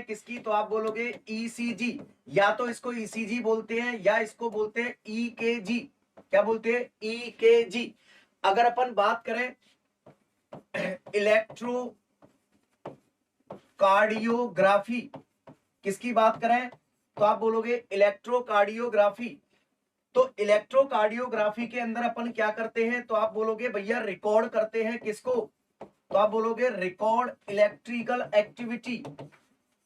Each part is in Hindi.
हैं किसकी, तो आप बोलोगे ईसीजी, या तो इसको ईसीजी बोलते हैं या इसको बोलते हैं ईकेजी। क्या बोलते हैं? ईकेजी। अगर अपन बात करें इलेक्ट्रो कार्डियोग्राफी, किसकी बात करें, तो आप बोलोगे इलेक्ट्रोकार्डियोग्राफी। तो इलेक्ट्रोकार्डियोग्राफी के अंदर अपन क्या करते हैं, तो आप बोलोगे भैया रिकॉर्ड करते हैं किसको, तो आप बोलोगे record electrical activity,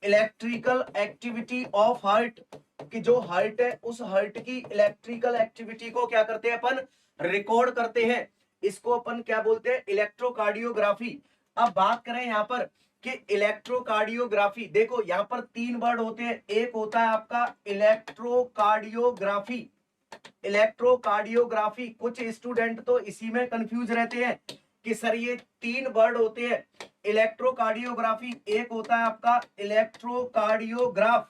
electrical activity of heart, कि जो हार्ट है उस हार्ट की इलेक्ट्रिकल एक्टिविटी को क्या करते हैं अपन, रिकॉर्ड करते हैं। इसको अपन क्या बोलते हैं, इलेक्ट्रोकार्डियोग्राफी। अब बात करें यहाँ पर कि इलेक्ट्रोकार्डियोग्राफी, देखो यहाँ पर तीन वर्ड होते हैं, एक होता है आपका इलेक्ट्रोकार्डियोग्राफी। इलेक्ट्रोकार्डियोग्राफी, कुछ स्टूडेंट तो इसी में कंफ्यूज रहते हैं कि सर ये तीन वर्ड होते हैं इलेक्ट्रोकार्डियोग्राफी, एक होता है आपका इलेक्ट्रोकार्डियोग्राफ,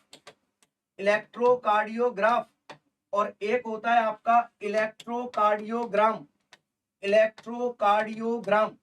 इलेक्ट्रोकार्डियोग्राफ, और एक होता है आपका इलेक्ट्रोकार्डियोग्राम, इलेक्ट्रोकार्डियोग्राम।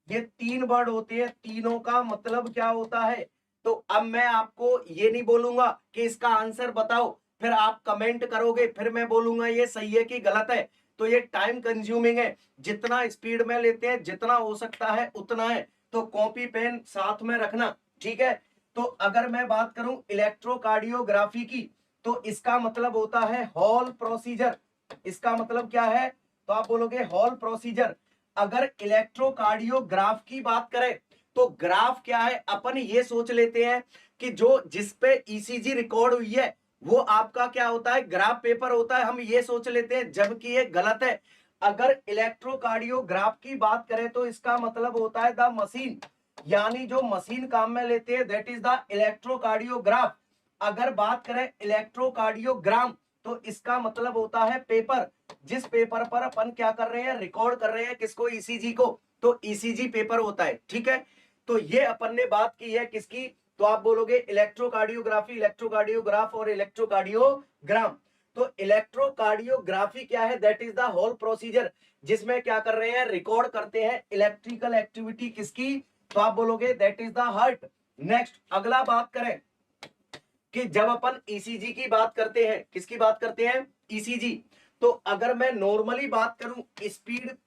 ये तीन वर्ड होते हैं, तीनों का मतलब क्या होता है। तो अब मैं आपको ये नहीं बोलूंगा कि इसका आंसर बताओ, फिर आप कमेंट करोगे, फिर मैं बोलूंगा ये सही है कि गलत है, तो ये टाइम कंज्यूमिंग है। जितना स्पीड में लेते हैं, जितना हो सकता है उतना है, तो कॉपी पेन साथ में रखना, ठीक है। तो अगर मैं बात करूं इलेक्ट्रोकार्डियोग्राफी की, तो इसका मतलब होता है हॉल प्रोसीजर। इसका मतलब क्या है, तो आप बोलोगे हॉल प्रोसीजर। अगर इलेक्ट्रोकार्डियोग्राफ की बात करें, तो ग्राफ क्या है, अपन ये सोच लेते हैं कि जो जिस पे ईसीजी रिकॉर्ड हुई है वो आपका क्या होता है, ग्राफ पेपर होता है, हम ये सोच लेते हैं, जबकि ये गलत है। अगर इलेक्ट्रोकार्डियोग्राफ की बात करें तो इसका मतलब होता है द मशीन, यानी जो मशीन काम में लेते हैं, दैट इज द इलेक्ट्रोकार्डियोग्राफ। अगर बात करें इलेक्ट्रोकार्डियोग्राम, तो इसका मतलब होता है पेपर, जिस पेपर पर अपन क्या कर रहे हैं, रिकॉर्ड कर रहे हैं किसको, ईसीजी को, तो ईसीजी पेपर होता है, ठीक है। तो ये अपन ने बात की है किसकी, तो आप बोलोगे इलेक्ट्रोकार्डियोग्राफी, इलेक्ट्रोकार्डियोग्राफ और इलेक्ट्रोकार्डियोग्राम। तो इलेक्ट्रोकार्डियोग्राफी क्या है, that is the whole procedure, जिसमें क्या कर रहे हैं, रिकॉर्ड करते हैं इलेक्ट्रिकल एक्टिविटी किसकी, तो आप बोलोगे that is the heart. Next अगला बात करें कि जब अपन ईसीजी की बात करते हैं, किसकी बात करते हैं, ईसीजी, तो अगर मैं नॉर्मली बात करूं speed,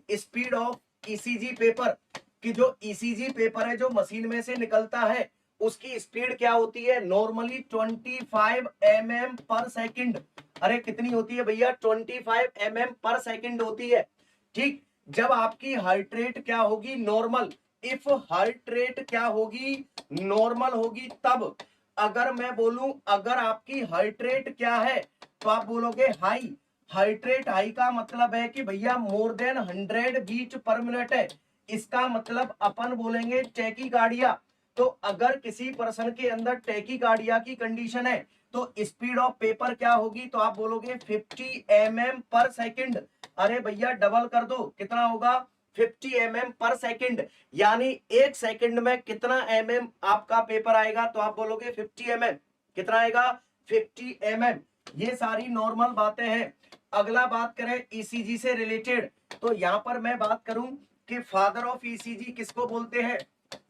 speed of ECG paper, कि जो ईसीजी पेपर है जो मशीन में से निकलता है उसकी स्पीड क्या होती है, नॉर्मली 25 mm पर सेकंड। अरे कितनी होती है भैया, 25 mm पर सेकंड होती है, ठीक। जब आपकी हार्ट रेट क्या होगी, नॉर्मल, इफ हार्ट रेट क्या होगी, नॉर्मल होगी, तब। अगर मैं बोलूं अगर आपकी हार्ट रेट क्या है, तो आप बोलोगे हाई। हार्ट रेट हाई का मतलब है कि भैया more than 100 beat per minute है, इसका मतलब अपन बोलेंगे टैकीकार्डिया। तो अगर किसी पर्सन के अंदर टैकीकार्डिया की कंडीशन है तो स्पीड ऑफ पेपर क्या होगी, तो आप बोलोगे 50 mm पर सेकंड। अरे भैया डबल कर दो, कितना होगा, 50 mm पर सेकंड, यानी एक सेकंड में कितना mm आपका पेपर आएगा, तो आप बोलोगे 50 mm। कितना आएगा, 50 mm। ये सारी नॉर्मल बातें हैं। अगला बात करें ईसीजी से रिलेटेड, तो यहां पर मैं बात करूं कि फादर ऑफ ईसीजी किसको बोलते हैं,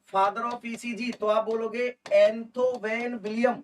फादर ऑफ ईसीजी, तो आप बोलोगे एंथो वैन विलियम।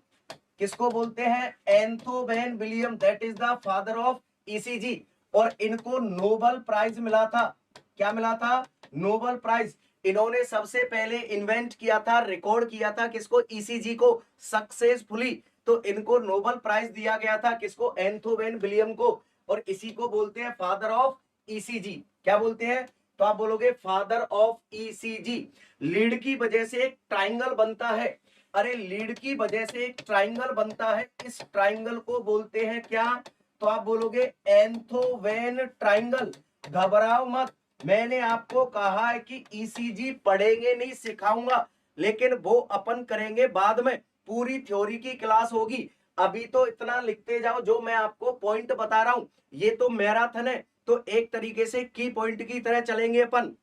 किसको बोलते हैं, Einthoven William, that is the father of ECG. और इनको नोबेल प्राइज मिला था, क्या मिला था, नोबेल प्राइज। इन्होंने सबसे पहले इन्वेंट किया था, रिकॉर्ड किया था किसको, ईसीजी को सक्सेसफुली। तो इनको नोबेल प्राइज दिया गया था किसको, एंथो वैन विलियम को, और इसी को बोलते हैं फादर ऑफ ईसीजी। क्या बोलते हैं, तो आप बोलोगे फादर ऑफ ईसीजी। लीड की वजह से एक ट्राइंगल बनता है, अरे लीड की वजह से एक ट्राइंगल बनता है, इस ट्राइंगल को बोलते हैं क्या, तो आप बोलोगे एंथो वैन ट्राइंगल। घबराओ मत, मैंने आपको कहा है कि ईसीजी पढ़ेंगे नहीं, सिखाऊंगा, लेकिन वो अपन करेंगे बाद में, पूरी थ्योरी की क्लास होगी। अभी तो इतना लिखते जाओ, जो मैं आपको पॉइंट बता रहा हूं, ये तो मैराथन है, तो एक तरीके से की पॉइंट की तरह चलेंगे अपन।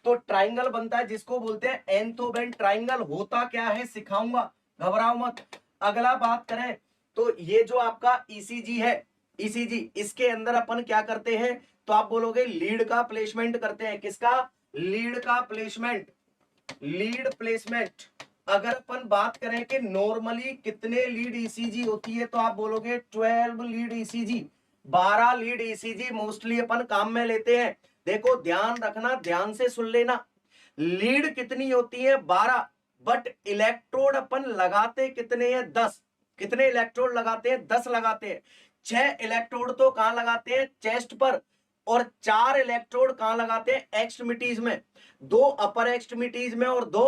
तो ट्राइंगल बनता है जिसको बोलते हैं एंथोवेन ट्राइंगल, होता क्या है सिखाऊंगा, घबराओ मत। अगला बात करें तो ये जो आपका ईसीजी है, ईसीजी, इसके अंदर अपन क्या करते हैं, तो आप बोलोगे लीड का प्लेसमेंट करते हैं, किसका, लीड का प्लेसमेंट, लीड प्लेसमेंट, अगर अपन बात करें कि नॉर्मली कितने लीड ईसीजी होती है, तो आप बोलोगे 12 lead ECG, 12 lead ECG mostly अपन काम में लेते हैं। देखो ध्यान रखना, ध्यान से सुन लेना, लीड कितनी होती है 12, बट इलेक्ट्रोड अपन लगाते कितने हैं 10। कितने इलेक्ट्रोड लगाते हैं? 10 लगाते हैं। 6 इलेक्ट्रोड तो कहां लगाते हैं? चेस्ट पर। और 4 इलेक्ट्रोड कहां लगाते हैं? एक्सट्रीमिटीज में, 2 अपर एक्सट्रीमिटीज में और 2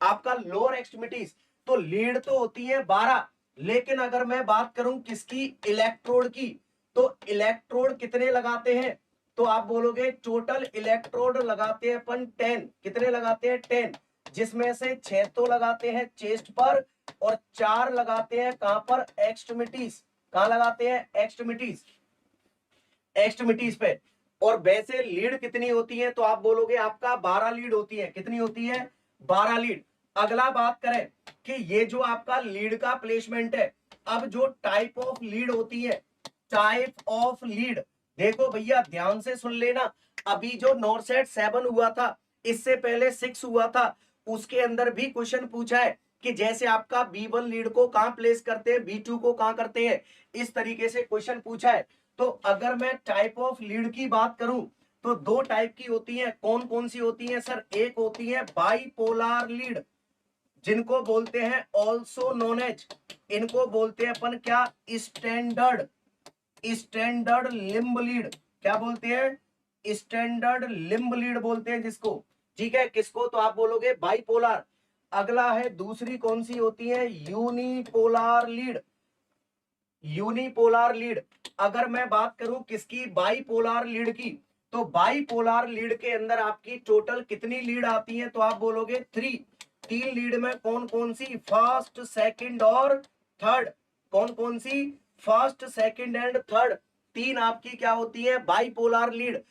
आपका लोअर एक्सट्रीमिटीज। तो लीड तो होती है 12, लेकिन अगर मैं बात करूं किसकी? इलेक्ट्रोड की, तो इलेक्ट्रोड कितने लगाते हैं? तो आप बोलोगे टोटल इलेक्ट्रोड लगाते हैं अपन 10। कितने लगाते हैं? 10, जिसमें से 6 तो लगाते हैं चेस्ट पर और 4 लगाते हैं कहां पर? एक्सट्रीमिटीज। कहां लगाते हैं? एक्सट्रीमिटीज, एक्सट्रीमिटीज पे। और वैसे लीड कितनी होती है? तो आप बोलोगे आपका 12 लीड होती है। कितनी होती है? 12 लीड। अगला बात करें कि ये जो आपका लीड का प्लेसमेंट है, अब जो टाइप ऑफ लीड होती है, टाइप ऑफ लीड, देखो भैया ध्यान से सुन लेना। अभी जो नॉरसेट 7 हुआ था, इससे पहले 6 हुआ था, उसके अंदर भी क्वेश्चन पूछा है कि जैसे आपका B1 लीड को कहां प्लेस करते हैं, B2 को कहां करते हैं, इस तरीके से क्वेश्चन पूछा है। तो अगर मैं टाइप ऑफ लीड की बात करूं, तो 2 टाइप की होती है। कौन कौन सी होती है सर? एक होती है बाइपोलर लीड, जिनको बोलते हैं ऑल्सो नोन एज, इनको बोलते हैं अपन क्या? Standard, standard limb lead. क्या बोलते हैं? स्टैंडर्ड लिम्ब लीड बोलते हैं जिसको। ठीक है, किसको? तो आप बोलोगे बाइपोलर। अगला है दूसरी कौन सी होती है? Unipolar lead, unipolar lead. अगर मैं बात करूं किसकी? बाइपोलर लीड की, तो बाइपोलर लीड के अंदर आपकी टोटल कितनी लीड आती है? तो आप बोलोगे 3। 3 लीड में कौन कौन सी? फर्स्ट, सेकंड और थर्ड। कौन कौन सी? First, second and third. 3 आपकी क्या होती है? Bipolar lead.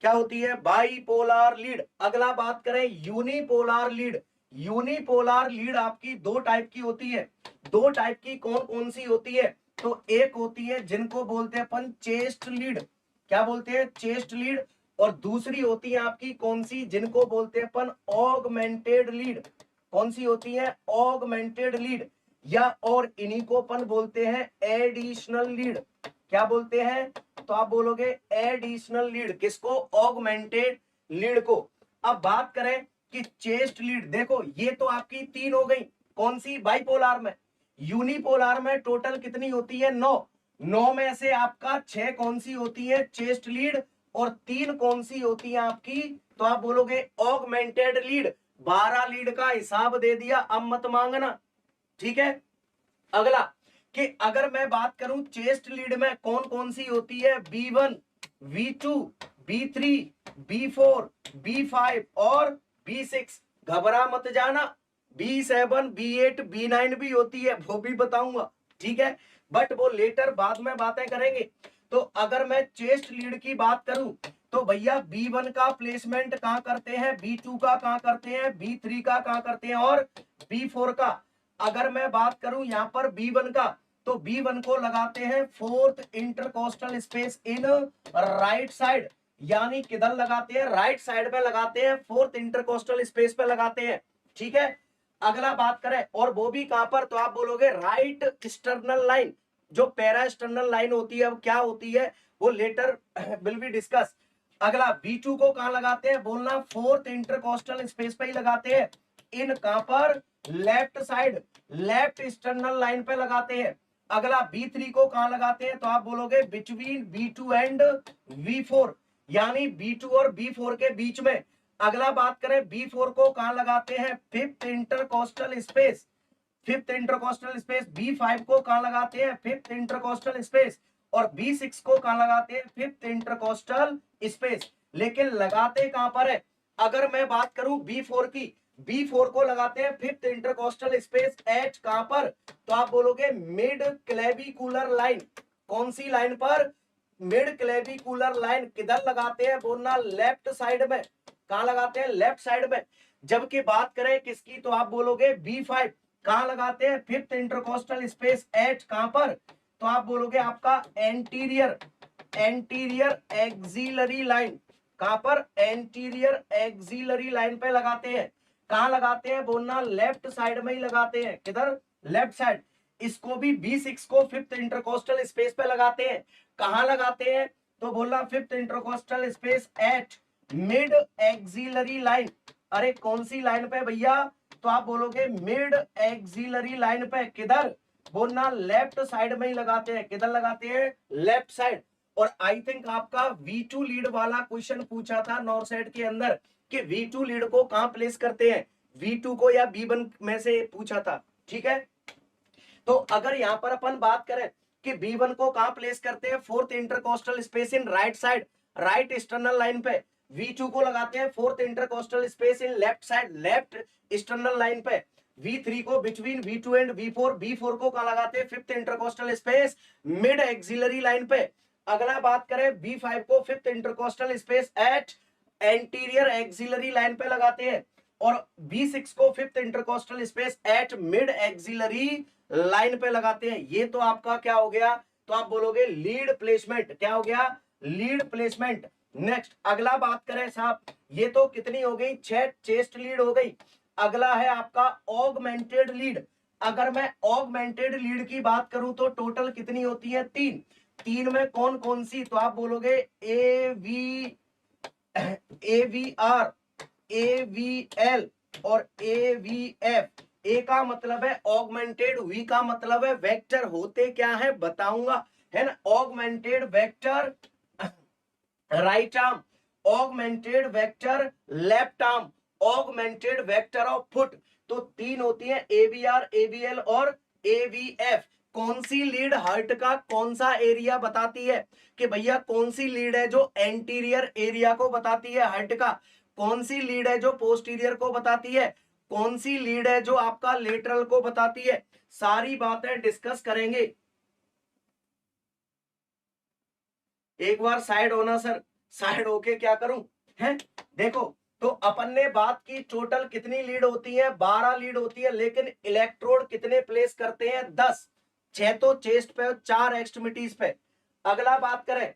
क्या होती है? Bipolar lead. अगला बात करें यूनिपोलर लीड। यूनिपोलर लीड आपकी 2 टाइप की होती है। 2 टाइप की कौन कौन सी होती है? तो एक होती है जिनको बोलते हैं अपन चेस्ट लीड। क्या बोलते हैं? Chest lead. और दूसरी होती है आपकी कौन सी? जिनको बोलते हैं अपन ऑगमेंटेड लीड। कौन सी होती है? Augmented lead. या और इन्हीं को अपन बोलते हैं एडिशनल लीड। क्या बोलते हैं? तो आप बोलोगे एडिशनल लीड। किसको? ऑगमेंटेड लीड को। अब बात करें कि चेस्ट लीड, देखो ये तो आपकी 3 हो गई। कौन सी? बाइपोलर में। यूनिपोलर में टोटल कितनी होती है? 9। 9 में से आपका 6 कौन सी होती है? Chest lead. और 3 कौन सी होती है आपकी? तो आप बोलोगे ऑगमेंटेड लीड। 12 लीड का हिसाब दे दिया, अब मत मांगना। ठीक है, अगला कि अगर मैं बात करूं चेस्ट लीड में कौन कौन सी होती है? B1, V2, B3, B4, B5 और B6। घबरा मत जाना, B7, B8, B9 भी होती है, वो भी बताऊंगा। ठीक है, बट वो लेटर बाद में बातें करेंगे। तो अगर मैं चेस्ट लीड की बात करूं, तो भैया B1 का प्लेसमेंट कहां करते हैं? B2 का कहां करते हैं? B3 का कहां करते हैं? और B4 का। अगर मैं बात करूं यहां पर B1 का, तो B1 को लगाते हैं 4th intercostal space in right side. यानी किधर लगाते हैं? राइट साइड पे लगाते हैं, 4th इंटरकोस्टल स्पेस पे लगाते हैं। ठीक है, अगला बात करें, और वो भी कहां पर? तो आप बोलोगे राइट स्टर्नल लाइन। जो पैरा स्टर्नल लाइन होती है, अब क्या होती है वो लेटर विल बी डिस्कस। अगला B2 को कहां लगाते हैं? बोलना 4th इंटरकोस्टल स्पेस पे ही लगाते हैं। इन कहां पर? Left side, left sternal line पे लगाते हैं। अगला B3 को कहां लगाते हैं? तो आप बोलोगे बिटवीन B2 एंड V4, यानी B2 और B4 के बीच में। अगला बात करें B4 को कहां लगाते हैं? 5th intercostal space. 5th intercostal space. B5 को कहां लगाते हैं? 5th intercostal space. और B6 को कहां लगाते हैं? 5th intercostal space. लेकिन लगाते कहां पर है? अगर मैं बात करूं B4 की, B4 को लगाते हैं 5th इंटरकोस्टल स्पेस एट कहां पर? तो आप बोलोगे मिड क्लेविकुलर लाइन। कौन सी लाइन पर? Mid clavicular line. किधर लगाते हैं? बोलना लेफ्ट साइड में। कहां लगाते हैं? लेफ्ट साइड में। जबकि बात करें किसकी, तो आप बोलोगे B5 कहां लगाते हैं? 5th इंटरकोस्टल स्पेस एट कहां पर? तो आप बोलोगे आपका एंटीरियर, एंटीरियर एक्सिलरी लाइन। कहां पर? एंटीरियर एक्सिलरी लाइन पे लगाते हैं। कहाँ लगाते हैं बोलना, लेफ्ट साइड में ही लगाते हैं, किधर, लेफ्ट साइड। इसको भी B6 को फिफ्थ इंटरकोस्टल स्पेस पे लगाते हैं। कहाँ लगाते हैं तो बोलना fifth intercostal space at mid axillary line. अरे कौन सी लाइन पे भैया, तो आप बोलोगे मिड एक्सिलरी लाइन पे, किधर बोलना, लेफ्ट साइड में ही लगाते हैं। किधर लगाते हैं, लेफ्ट साइड। और आई थिंक आपका V2 लीड वाला क्वेश्चन पूछा था नॉर्थ साइड के अंदर कि V2 लीड को कहां प्लेस करते हैं, V2 को या B1 में से पूछा था, ठीक है। तो अगर यहां पर अपन बात करें कि B1 को कहां प्लेस करते हैं, fourth intercostal space in right side, right external line पे। V2 को लगाते हैं fourth intercostal space in left side, left external line पे। V3 को between V2 and V4, B4 को कहां लगाते हैं, fifth intercostal space mid axillary line पे। अगला बात करें B5 को fifth intercostal space at anterior axillary line पे लगाते हैं। और B6 को fifth intercostal space at mid axillary line पे लगाते हैं। ये तो आपका क्या हो गया, तो आप बोलोगे लीड प्लेसमेंट। क्या हो गया, लीड प्लेसमेंट। नेक्स्ट अगला बात करें साहब, ये तो कितनी हो गई, 6 चेस्ट लीड हो गई। अगला है आपका ऑगमेंटेड लीड। अगर मैं ऑगमेंटेड लीड की बात करूं तो टोटल कितनी होती है, 3। 3 में कौन कौन सी, तो आप बोलोगे AVR, AVL और AVF। ए का मतलब है ऑगमेंटेड, वी का मतलब है वेक्टर। होते क्या है बताऊंगा, है ना। Augmented vector right arm, augmented vector left arm, augmented vector of foot. तो 3 होती है, AVR, AVL और AVF। कौन सी लीड हार्ट का कौन सा एरिया बताती है, कि भैया कौन सी लीड है जो एंटीरियर एरिया को बताती है हार्ट का, कौन सी लीड है जो पोस्टीरियर को बताती है, कौन सी लीड है जो आपका लेटरल को बताती है। सारी बातें डिस्कस करेंगे। एक बार साइड होना सर, साइड होके क्या करूं, है देखो। तो अपन ने बात की टोटल कितनी लीड होती है, 12 लीड होती है, लेकिन इलेक्ट्रोड कितने प्लेस करते हैं, 10। 6 तो चेस्ट पे और 4 एक्सट्रीमिटीज पे। अगला बात करें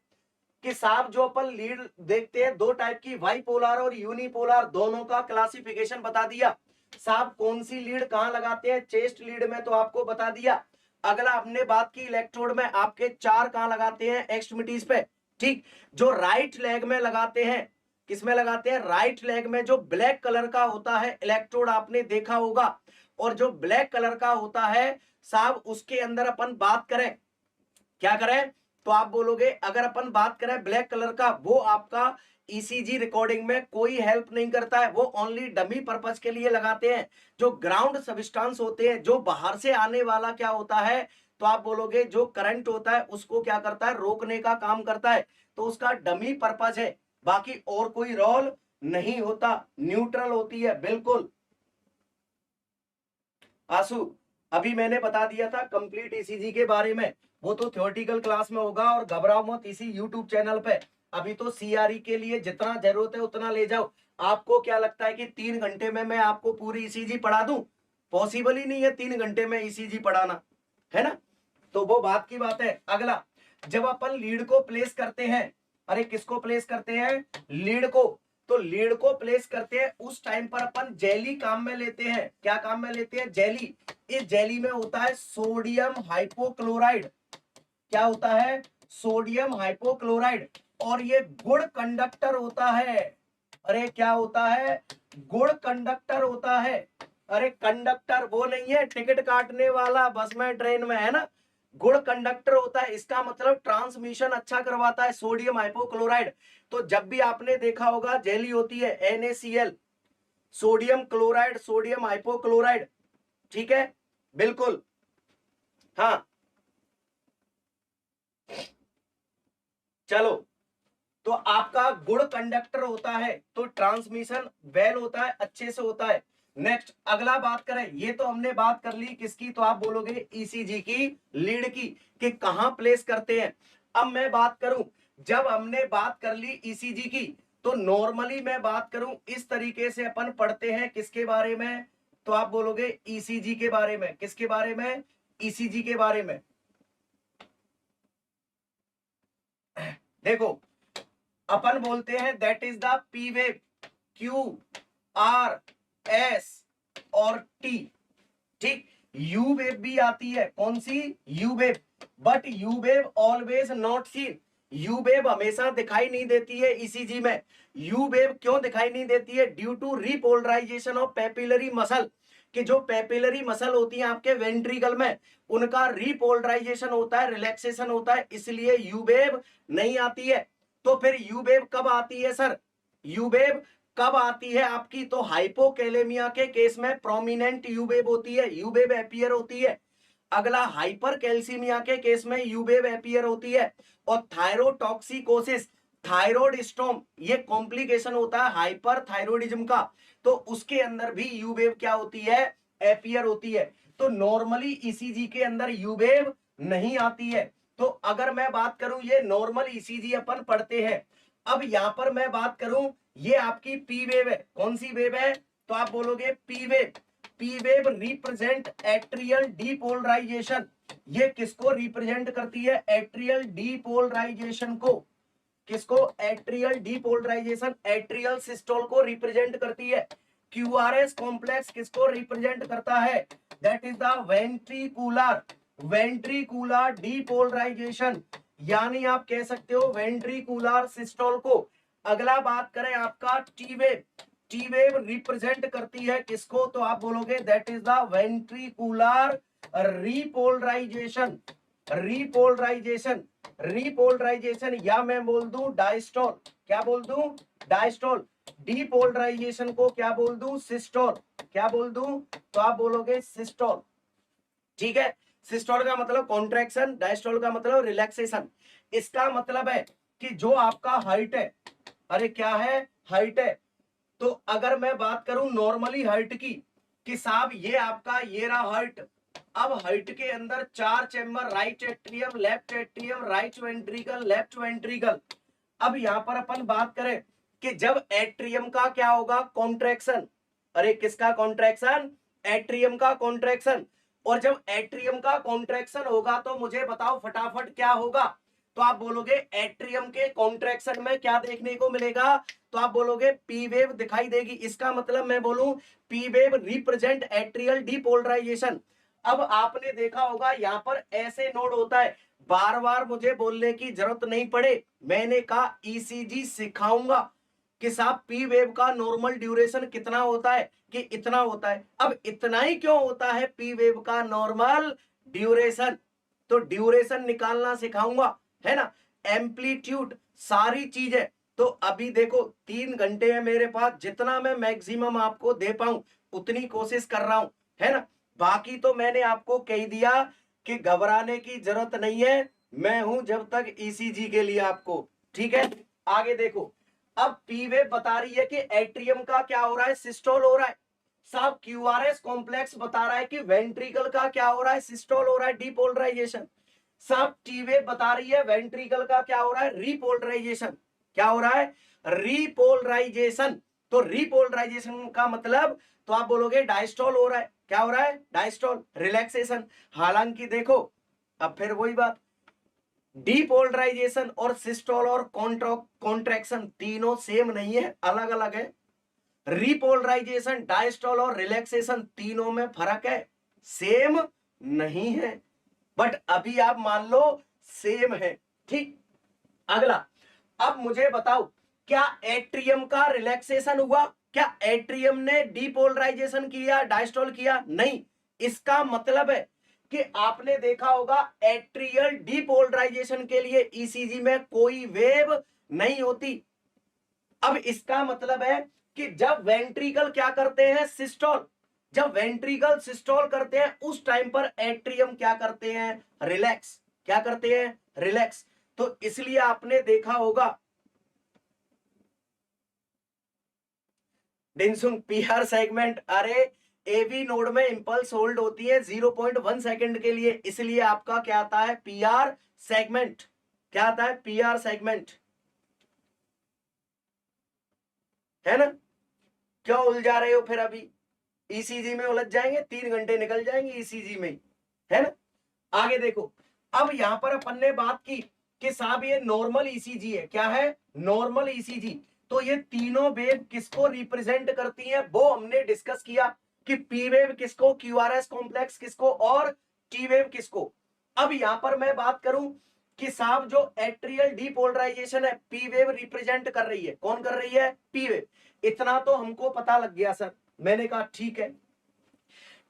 कि साहब जो अपन लीड देखते हैं 2 टाइप की, बाइपोलर और यूनिपोलर, दोनों का क्लासिफिकेशन बता दिया। साहब कौन सी लीड कहां लगाते हैं, चेस्ट लीड में, तो आपको बता दिया। अगला हमने बात की इलेक्ट्रोड में आपके 4 कहां लगाते हैं, एक्सट्रीमिटीज पे, ठीक। जो राइट लेग में लगाते हैं, किसमें लगाते हैं, राइट लेग में, जो ब्लैक कलर का होता है इलेक्ट्रोड आपने देखा होगा। और जो ब्लैक कलर का होता है साहब, उसके अंदर अपन बात करें, क्या करें, तो आप बोलोगे अगर अपन बात करें ब्लैक कलर का, वो आपका ईसीजी रिकॉर्डिंग में कोई हेल्प नहीं करता है, वो ओनली डमी पर्पस के लिए लगाते हैं। जो ग्राउंड सब्सटेंस होते हैं, जो बाहर से आने वाला क्या होता है, तो आप बोलोगे जो करंट होता है उसको क्या करता है, रोकने का काम करता है। तो उसका डमी पर्पस है, बाकी और कोई रोल नहीं होता, न्यूट्रल होती है बिल्कुल। आंसू अभी मैंने बता दिया था कंप्लीट ईसीजी के बारे में, वो तो थ्योरेटिकल क्लास में होगा। और घबराओ मत, इसी यूट्यूब चैनल पे अभी तो सीआरई के लिए जितना जरूरत है उतना ले जाओ। आपको क्या लगता है कि 3 घंटे में मैं आपको पूरी ईसीजी पढ़ा दूं, पॉसिबल ही नहीं है 3 घंटे में ईसीजी पढ़ाना, है ना। तो वो बात की बात है। अगला, जब अपन लीड को प्लेस करते हैं, अरे किसको प्लेस करते हैं, लीड को, तो लीड को प्लेस करते हैं उस टाइम पर अपन जेली काम में लेते हैं। क्या काम में लेते हैं, जेली। इस जेली में होता है सोडियम हाइपोक्लोराइड। क्या होता है, सोडियम हाइपोक्लोराइड। और ये गुड कंडक्टर होता है। अरे क्या होता है, गुड कंडक्टर होता है। अरे कंडक्टर वो नहीं है टिकट काटने वाला बस में ट्रेन में, है ना। गुड कंडक्टर होता है, इसका मतलब ट्रांसमिशन अच्छा करवाता है सोडियम हाइपोक्लोराइड। तो जब भी आपने देखा होगा जेली होती है NaCl, sodium chloride, sodium hypochloride, ठीक है, बिल्कुल। हाँ चलो, तो आपका गुड कंडक्टर होता है तो ट्रांसमिशन वेल होता है, अच्छे से होता है। नेक्स्ट अगला बात करें, ये तो हमने बात कर ली किसकी, तो आप बोलोगे ईसीजी की लीड की, कि कहां प्लेस करते हैं। अब मैं बात करूं, जब हमने बात कर ली ईसीजी की, तो नॉर्मली मैं बात करूं इस तरीके से अपन पढ़ते हैं किसके बारे में, तो आप बोलोगे ईसीजी के बारे में। किसके बारे में, ईसीजी के बारे में। देखो अपन बोलते हैं that is the P wave, Q R S और टी, ठीक। यू वेव भी आती है, कौन सी? U wave, but U wave always not seen. U wave हमेशा दिखाई नहीं देती है ईसीजी में। यू वेव क्यों दिखाई नहीं देती है? Due to repolarization of papillary muscle, कि जो पेपिलरी मसल होती है आपके वेंट्रिकल में, उनका रिपोलराइजेशन होता है, रिलैक्सेशन होता है, इसलिए यू वेव नहीं आती है। तो फिर यू वेव कब आती है सर? यू वेव कब आती है आपकी? तो हाइपोकैलेमिया के केस में प्रोमिनेंट यू वेव होती है, यू वेव अपीयर होती है। अगला हाइपर कैल्सीमिया के केस में यू वेव अपीयर होती है। और थायरोटॉक्सिकोसिस, थायराइड स्टॉर्म, ये कॉम्प्लिकेशन होता है हाइपर थायरोइडिज्म का, तो उसके अंदर भी यू वेव क्या होती है? अपीयर होती है। तो नॉर्मली ईसीजी के अंदर यू वेव नहीं आती है। तो अगर मैं बात करूं, ये नॉर्मल ईसीजी अपन पढ़ते हैं। अब यहां पर मैं बात करूं, ये आपकी पी वेव है, कौन सी वेव है? तो आप बोलोगे P wave. P wave represent atrial depolarization. ये किसको रिप्रेजेंट करती है? एट्रियल डीपोलराइजेशन को। किसको? एट्रियल डीपोलराइजेशन, एट्रियल सिस्टोल को रिप्रेजेंट करती है। क्यूआरएस कॉम्प्लेक्स किसको रिप्रेजेंट करता है? That is the ventricular, ventricular depolarization, यानी आप कह सकते हो वेंट्रिकुलर सिस्टोल को। अगला बात करें आपका T wave, T wave represent करती है किसको? तो आप बोलोगे that is the ventricular repolarization, repolarization, repolarization, या मैं बोल दूं डायस्टोल। क्या बोल दूं? डायस्टोल। डीपोलराइजेशन को क्या बोल दूं? सिस्टोल। क्या बोल दूं? तो आप बोलोगे सिस्टोल, ठीक है। सिस्टोल का मतलब कॉन्ट्रैक्शन, डायस्टोल का मतलब रिलैक्सेशन। इसका मतलब है कि जो आपका हाइट है, अरे क्या है? हाइट है। तो अगर मैं बात करूं नॉर्मली हाइट की, कि साहब ये आपका ये रहा हाइट। अब हाइट के अंदर 4 chamber, right atrium, left atrium, right ventricle, left ventricle. अब यहां पर अपन बात करें कि जब एट्रियम का क्या होगा? कॉन्ट्रैक्शन। अरे किसका कॉन्ट्रैक्शन? एट्रियम का कॉन्ट्रैक्शन। और जब एट्रियम का कॉन्ट्रैक्शन होगा तो मुझे बताओ फटाफट क्या होगा? तो आप बोलोगे एट्रियम के कॉन्ट्रैक्शन में क्या देखने को मिलेगा? तो आप बोलोगे पी वेव दिखाई देगी। इसका मतलब मैं बोलूं P wave represent atrial depolarisation. अब आपने देखा होगा यहां पर ऐसे नोड होता है, बार बार मुझे बोलने की जरूरत नहीं पड़े, मैंने कहा ईसीजी सिखाऊंगा कि साहब पी वेव का नॉर्मल ड्यूरेशन कितना होता है, कि इतना होता है। अब इतना ही क्यों होता है पी वेव का नॉर्मल ड्यूरेशन? तो ड्यूरेशन निकालना सिखाऊंगा, है ना, एम्पलीट्यूड, सारी चीजें। तो अभी देखो 3 घंटे है मेरे पास, जितना मैं मैक्सिमम आपको दे पाऊं उतनी कोशिश कर रहा हूं, है ना। बाकी तो मैंने आपको कह दिया कि घबराने की जरूरत नहीं है, मैं हूं जब तक ईसीजी के लिए आपको, ठीक है। आगे देखो, अब पी वेव बता रही है कि एट्रियम का क्या हो रहा है? सिस्टोल हो रहा है। साहब क्यूआरएस कॉम्प्लेक्स बता रहा है कि वेंट्रिकल का क्या हो रहा है? सिस्टोल हो रहा है, डीपोलराइजेशन। साहब टी वेव बता रही है वेंट्रिकल का क्या हो रहा है? रीपोलराइजेशन। क्या हो रहा है? रीपोलराइजेशन। तो रीपोलराइजेशन का मतलब, तो आप बोलोगे डायस्टोल हो रहा है। क्या हो रहा है? Diastole, relaxation. हालांकि देखो अब फिर वही बात, डीपोलराइजेशन और सिस्टोल और कॉन्ट्रैक्शन तीनों सेम नहीं है, अलग अलग है। रीपोलराइजेशन, डायस्टोल और रिलैक्सेशन तीनों में फर्क है, सेम नहीं है। बट अभी आप मान लो सेम है, ठीक। अगला, अब मुझे बताओ क्या एट्रियम का रिलैक्सेशन हुआ? क्या एट्रियम ने डीपोलराइजेशन किया, डायस्टोल किया? नहीं। इसका मतलब है कि आपने देखा होगा एट्रियल डीपोलराइजेशन के लिए ईसीजी में कोई वेव नहीं होती। अब इसका मतलब है कि जब वेंट्रिकल क्या करते हैं? सिस्टोल। जब वेंट्रिकल सिस्टोल करते हैं उस टाइम पर एट्रियम क्या करते हैं? रिलैक्स। क्या करते हैं? रिलैक्स। तो इसलिए आपने देखा होगा डिंसुंग पीआर सेगमेंट, अरे एवी नोड में इंपल्स होल्ड होती है 0.1 सेकंड के लिए, इसलिए आपका क्या आता है? PR segment. क्या आता है? पीआर सेगमेंट, है ना। क्यों उलझा रहे हो फिर? अभी ईसीजी में उलझ जाएंगे, 3 घंटे निकल जाएंगे ईसीजी में, है ना। आगे देखो, अब यहां पर अपन ने बात की कि साहब ये नॉर्मल ईसीजी है। क्या है? Normal ECG. तो ये तीनों वेव किसको रिप्रेजेंट करती हैं वो हमने डिस्कस किया कि पी वेव किसको, क्यूआरएस कॉम्प्लेक्स किसको और टी वेव किसको। अब यहां पर मैं बात करूं कि साहब जो एट्रियल डीपोलराइजेशन है पी वेव रिप्रेजेंट कर रही है, कौन कर रही है, पी वेव। इतना तो हमको पता लग गया सर। मैंने कहा ठीक है,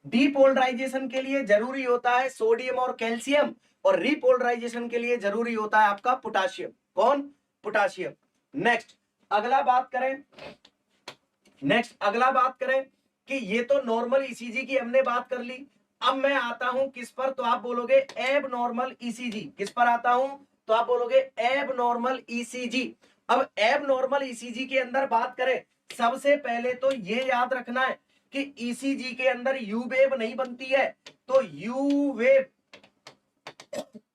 डीपोलराइजेशन के लिए जरूरी होता है सोडियम और कैल्शियम, और रिपोलराइजेशन के लिए जरूरी होता है आपका पोटाशियम। कौन, पोटाशियम। नेक्स्ट अगला बात करें कि ये तो नॉर्मल ईसीजी की हमने बात कर ली। अब मैं आता हूं किस पर, तो आप बोलोगे एब नॉर्मल ईसीजी। किस पर आता हूं, तो आप बोलोगे एब नॉर्मल ईसीजी। अब एब नॉर्मल ईसीजी के अंदर बात करें, सबसे पहले तो ये याद रखना है कि ईसीजी के अंदर यू वेव नहीं बनती है, तो U wave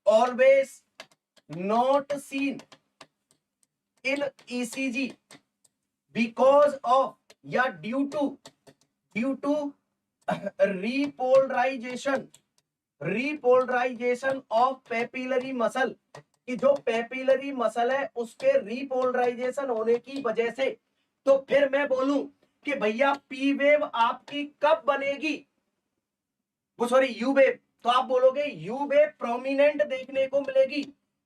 always not seen in ECG because of या due to repolarization of papillary muscle, कि जो पेपिलरी मसल है उसके रिपोलराइजेशन होने की वजह से। तो फिर मैं बोलूं कि भैया पी वेव आपकी कब बनेगी, सॉरी यू वेव, तो आप बोलोगे यू वेव प्रोमिनेंट देखने को मिलेगी,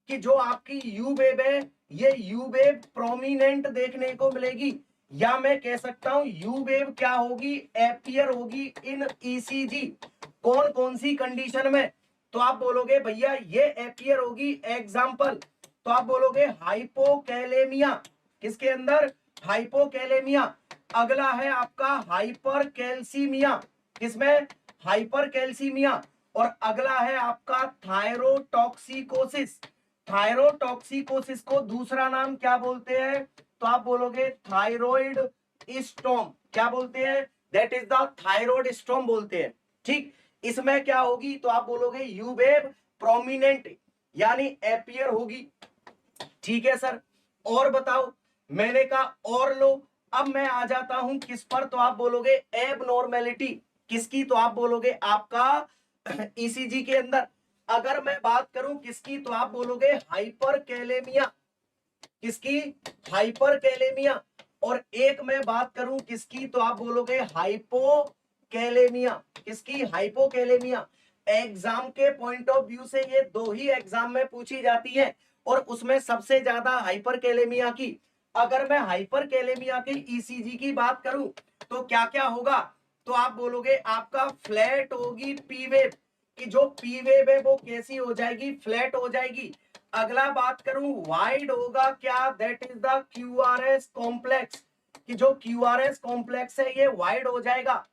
कि जो आपकी यू वेव है ये यू वेव प्रोमिनेंट देखने को मिलेगी। या मैं कह सकता हूं यू वेव क्या होगी, एपियर होगी इन ईसीजी। कौन कौन सी कंडीशन में, तो आप बोलोगे भैया ये एपियर होगी, एग्जांपल तो आप बोलोगे हाइपोकैलेमिया, किसके अंदर, हाइपोकैलेमिया। अगला है आपका हाइपरकैल्सीमिया, किसमें, हाइपरकैल्सीमिया। और अगला है आपका थायरोटॉक्सिकोसिस। थायरोटॉक्सिकोसिस को दूसरा नाम क्या बोलते हैं, तो आप बोलोगे थायराइड स्टॉर्म। क्या बोलते हैं, that is the thyroid storm बोलते हैं। ठीक, इसमें क्या होगी, तो आप बोलोगे यू वेव प्रोमिनेंट यानी एपियर होगी। ठीक है सर, और बताओ, मैंने कहा और लो। अब मैं आ जाता हूं किस पर, तो आप बोलोगे एबनॉर्मेलिटी किसकी, तो आप बोलोगे आपका ईसीजी के अंदर। अगर मैं बात करूं किसकी, तो आप बोलोगे हाइपरकैलेमिया, किसकी, हाइपरकैलेमिया। और एक मैं बात करूं किसकी, तो आप बोलोगे हाइपोकैलेमिया, किसकी, हाइपोकैलेमिया। एग्जाम के पॉइंट ऑफ व्यू से ये दो ही एग्जाम में पूछी जाती है, और उसमें सबसे ज्यादा हाइपरकैलेमिया की। अगर मैं हाइपरकैलेमिया की ईसीजी की बात करूं तो क्या क्या होगा, तो आप बोलोगे आपका फ्लैट होगी पी वेव, कि जो पी वेव है वो कैसी हो जाएगी, फ्लैट हो जाएगी। अगला बात करूं वाइड होगा क्या, that is the QRS complex, कि जो क्यूआरएस कॉम्प्लेक्स है ये वाइड हो जाएगा।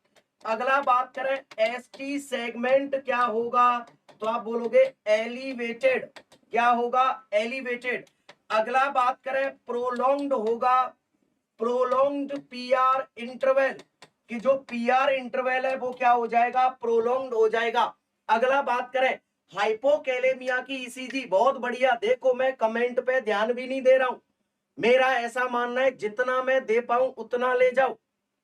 अगला बात करें एसटी सेगमेंट क्या होगा, तो आप बोलोगे एलिवेटेड, क्या होगा, एलिवेटेड। अगला बात करें प्रोलॉन्ग्ड होगा, प्रोलॉन्ग्ड पीआर इंटरवल, कि जो पीआर इंटरवल है वो क्या हो जाएगा, प्रोलॉन्ग्ड हो जाएगा। अगला बात करें हाइपोकैलेमिया की ईसीजी, बहुत बढ़िया। देखो मैं कमेंट पे ध्यान भी नहीं दे रहा हूं, मेरा ऐसा मानना है जितना मैं दे पाऊं उतना ले जाओ।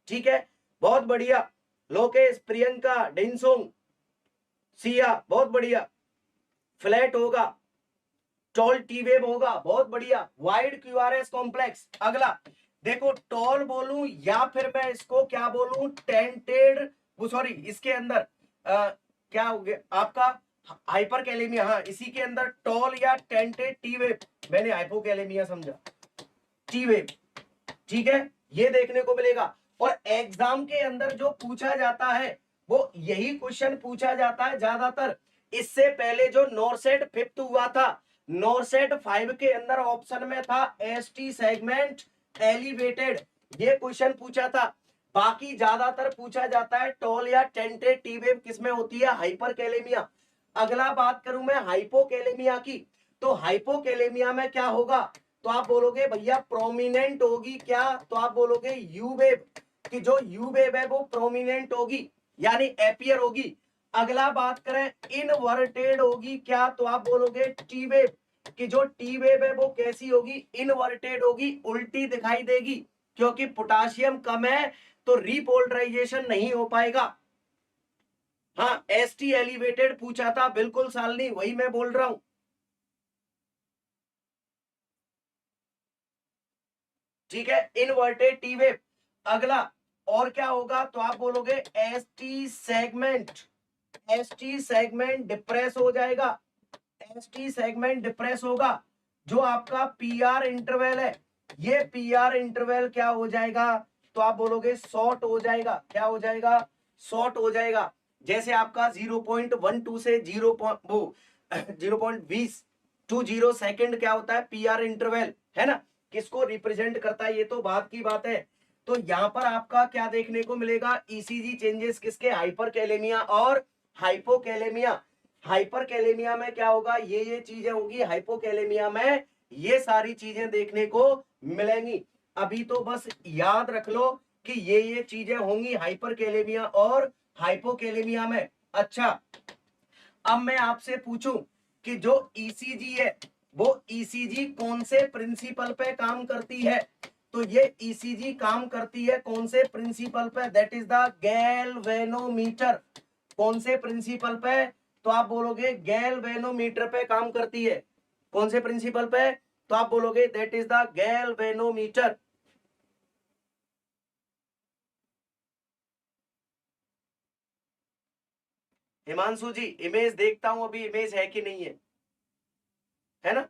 ठीक है, बहुत बढ़िया। लोकेश, प्रियंका, डिंसोंग, सिया, बहुत बढ़िया। फ्लैट होगा, टॉल टी वेव होगा, बहुत बढ़िया। Wide QRS complex. अगला देखो टॉल बोलूं या फिर मैं इसको क्या बोलूं, टेंटेड, वो सॉरी इसके अंदर क्या हो गया आपका हाइपरकैलेमिया। हाँ, इसी के अंदर टॉल या टेंटेड टी वेव, मैंने हाइपोकैलेमिया समझा, टी वेव। ठीक है, ये देखने को मिलेगा। और एग्जाम के अंदर जो पूछा जाता है वो यही क्वेश्चन पूछा जाता है ज्यादातर। इससे पहले जो नॉरसेट फिफ्थ हुआ था, नॉरसेट 5 के अंदर ऑप्शन में था एसटी सेगमेंट एलिवेटेड, ये क्वेश्चन पूछा था। बाकी ज्यादातर पूछा जाता है टॉल या टेंटेड टी वेव किसमें होती है, हाइपरकैलेमिया। अगला बात करूं मैं हाइपोकैलेमिया की, तो हाइपोकैलेमिया में क्या होगा, तो आप बोलोगे भैया प्रोमिनेंट होगी क्या, तो आप बोलोगे यू वेव, कि जो यू वेव है वो प्रोमिनेंट होगी यानी एपियर होगी। अगला बात करें इनवर्टेड होगी क्या, तो आप बोलोगे टी वेव, कि जो टी वेव है वो कैसी होगी, इनवर्टेड होगी, उल्टी दिखाई देगी, क्योंकि पोटाशियम कम है तो रिपोलराइजेशन नहीं हो पाएगा। हाँ, एसटी एलिवेटेड पूछा था, बिल्कुल सालनी, वही मैं बोल रहा हूं। ठीक है, इन्वर्टेड टी वेव। अगला और क्या होगा, तो आप बोलोगे ST segment, ST segment depress हो जाएगा, एसटी सेगमेंट डिप्रेस होगा। जो आपका पीआर इंटरवल है, ये पीआर इंटरवल क्या हो जाएगा, तो आप बोलोगे शॉर्ट हो जाएगा। क्या हो जाएगा, शॉर्ट हो जाएगा। जैसे आपका 0.12 से 0.20 सेकंड क्या होता है, पीआर इंटरवल, है ना, किसको रिप्रेजेंट करता है, ये तो बात की बात है। तो यहां पर आपका क्या देखने को मिलेगा, ईसीजी चेंजेस किसके, हाइपरकैलेमिया और हाइपोकैलेमिया। हाइपरकैलेमिया में क्या होगा, ये चीजें होगी, हाइपोकैलेमिया में ये सारी चीजें देखने को मिलेंगी। अभी तो बस याद रख लो कि ये चीजें होंगी हाइपरकैलेमिया और हाइपोकैलेमिया में। अच्छा, अब मैं आपसे पूछूं कि जो ईसीजी है वो ईसीजी कौन से प्रिंसिपल पे काम करती है, तो ये ईसीजी काम करती है कौन से प्रिंसिपल पे, दैट इज द गैल्वेनोमीटर। कौन से प्रिंसिपल पे, तो आप बोलोगे गैल्वेनोमीटर पे काम करती है। कौन से प्रिंसिपल पे, तो आप बोलोगे that is the galvanometer. Himanshu ji, image देखता हूं अभी, इमेज है कि नहीं है ना।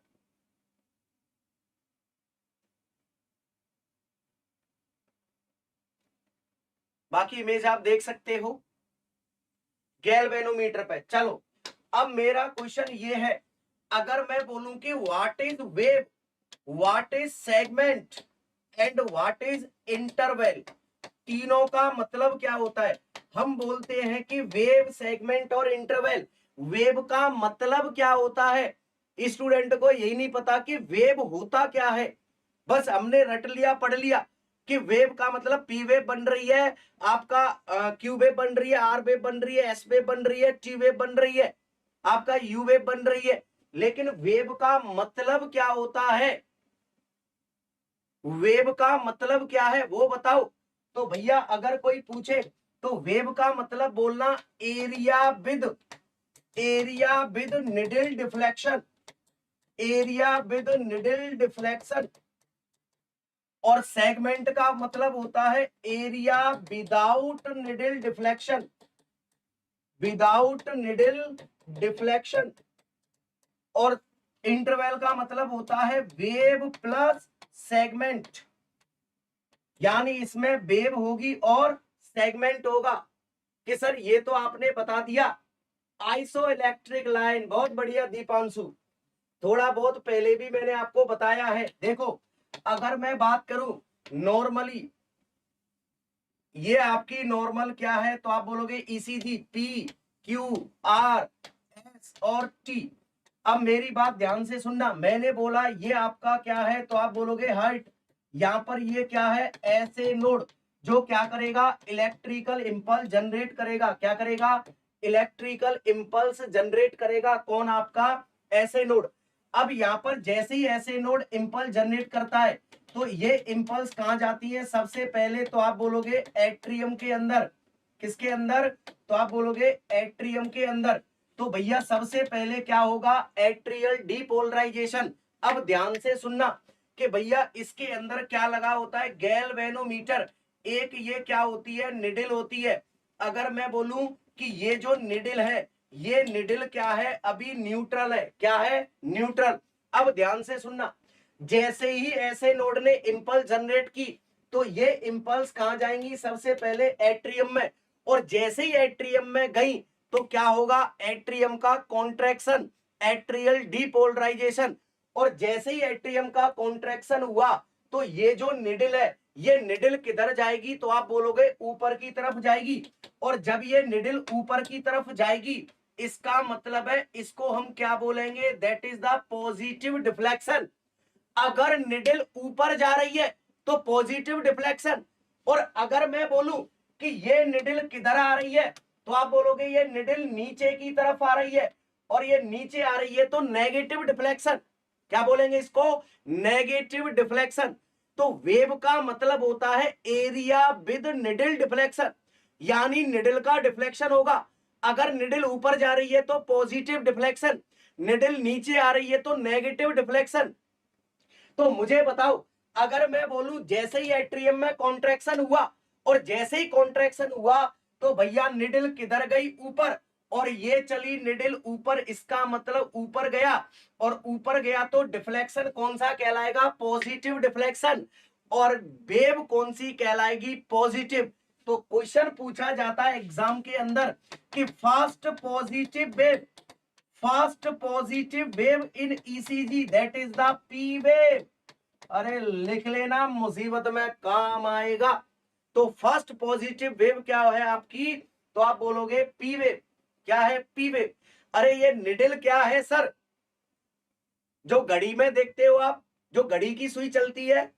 बाकी इमेज आप देख सकते हो गैल्वेनोमीटर पे। चलो, अब मेरा क्वेश्चन ये है, अगर मैं बोलूं कि what is wave, what is segment and what is interval, तीनों का मतलब क्या होता है। हम बोलते हैं कि वेव, सेगमेंट और इंटरवल, वेव का मतलब क्या होता है। स्टूडेंट को यही नहीं पता कि वेव होता क्या है, बस हमने रट लिया, पढ़ लिया कि वेव का मतलब पी वेव बन रही है, आपका क्यू वेव बन रही है, आर वेव बन रही है, एस वेव बन रही है, टी वेव बन रही है, आपका यू वेव बन रही है। लेकिन वेव का मतलब क्या होता है, वेव का मतलब क्या है वो बताओ। तो भैया अगर कोई पूछे तो वेव का मतलब बोलना area with needle deflection, area with needle deflection. और सेगमेंट का मतलब होता है area without needle deflection, without needle deflection. और इंटरवल का मतलब होता है वेव प्लस सेगमेंट, यानी इसमें वेव होगी और सेगमेंट होगा। कि सर ये तो आपने बता दिया, आइसो इलेक्ट्रिक लाइन, बहुत बढ़िया दीपांशु, थोड़ा बहुत पहले भी मैंने आपको बताया है। देखो, अगर मैं बात करूं नॉर्मली, ये आपकी नॉर्मल क्या है, तो आप बोलोगे ECG P Q R S और टी। अब मेरी बात ध्यान से सुनना, मैंने बोला ये आपका क्या है, तो आप बोलोगे हर्ट। यहां पर ये क्या है, ऐसे नोड, जो क्या करेगा, इलेक्ट्रिकल इंपल्स जनरेट करेगा। क्या करेगा, इलेक्ट्रिकल इंपल्स जनरेट करेगा। कौन, आपका ऐसे नोड। अब यहां पर जैसे ही ऐसे नोड इंपल्स जनरेट करता है, तो ये इंपल्स कहां जाती है, सबसे पहले तो आप बोलोगे एट्रियम के अंदर। किसके अंदर, तो आप बोलोगे एट्रियम के अंदर। तो भैया सबसे पहले क्या होगा, एट्रियल डीपोलराइजेशन। अब ध्यान से सुनना कि भैया इसके अंदर क्या लगा होता है, गैल्वेनोमीटर। एक ये क्या होती है, निडिल होती है। अगर मैं बोलूं कि ये जो निडिल है, ये निडिल क्या है, अभी न्यूट्रल है। क्या है, न्यूट्रल। अब ध्यान से सुनना, जैसे ही ऐसे नोड ने इंपल्स जनरेट की, तो ये इंपल्स कहां जाएंगी, सबसे पहले एट्रियम में। और जैसे ही एट्रियम में गई, तो क्या होगा, एट्रियम का कॉन्ट्रैक्शन, एट्रियल डीपोलराइजेशन। और जैसे ही एट्रियम का कॉन्ट्रैक्शन हुआ, तो ये जो निडिल है, ये निडिल किधर जाएगी, तो आप बोलोगे ऊपर की तरफ जाएगी। और जब ये निडिल ऊपर की तरफ जाएगी, इसका मतलब है, इसको हम क्या बोलेंगे, that is the positive deflection. अगर निडिल ऊपर जा रही है तो पॉजिटिव डिफ्लेक्शन। और अगर मैं बोलूं कि ये निडिल किधर आ रही है, तो आप बोलोगे ये निडिल नीचे की तरफ आ रही है, और ये नीचे आ रही है, तो नेगेटिव डिफ्लेक्शन। क्या बोलेंगे इसको, नेगेटिव डिफ्लेक्शन। तो वेव का मतलब होता है एरिया विद निडिल डिफ्लेक्शन, यानी निडिल का डिफ्लेक्शन होगा। अगर निडिल ऊपर जा रही है तो पॉजिटिव डिफ्लेक्शन, निडिल नीचे आ रही है तो नेगेटिव डिफ्लेक्शन। तो मुझे बताओ, अगर मैं बोलूं जैसे ही एट्रियम में कॉन्ट्रैक्शन हुआ और जैसे ही कॉन्ट्रैक्शन हुआ तो भैया निडल किधर गई, ऊपर, और ये चली निडल ऊपर, इसका मतलब ऊपर गया, और ऊपर गया तो डिफ्लेक्शन कौन सा कहलाएगा, पॉजिटिव डिफ्लेक्शन, और वेव कौन सी कहलाएगी, पॉजिटिव। तो क्वेश्चन पूछा जाता है एग्जाम के अंदर कि fast positive wave in ECG that is the P wave. अरे लिख लेना, मुसीबत में काम आएगा। तो फर्स्ट पॉजिटिव वेव क्या है आपकी, तो आप बोलोगे पी वेव। क्या है, पी वेव। अरे ये निडल क्या है सर, जो घड़ी में देखते हो आप, जो घड़ी की सुई चलती है,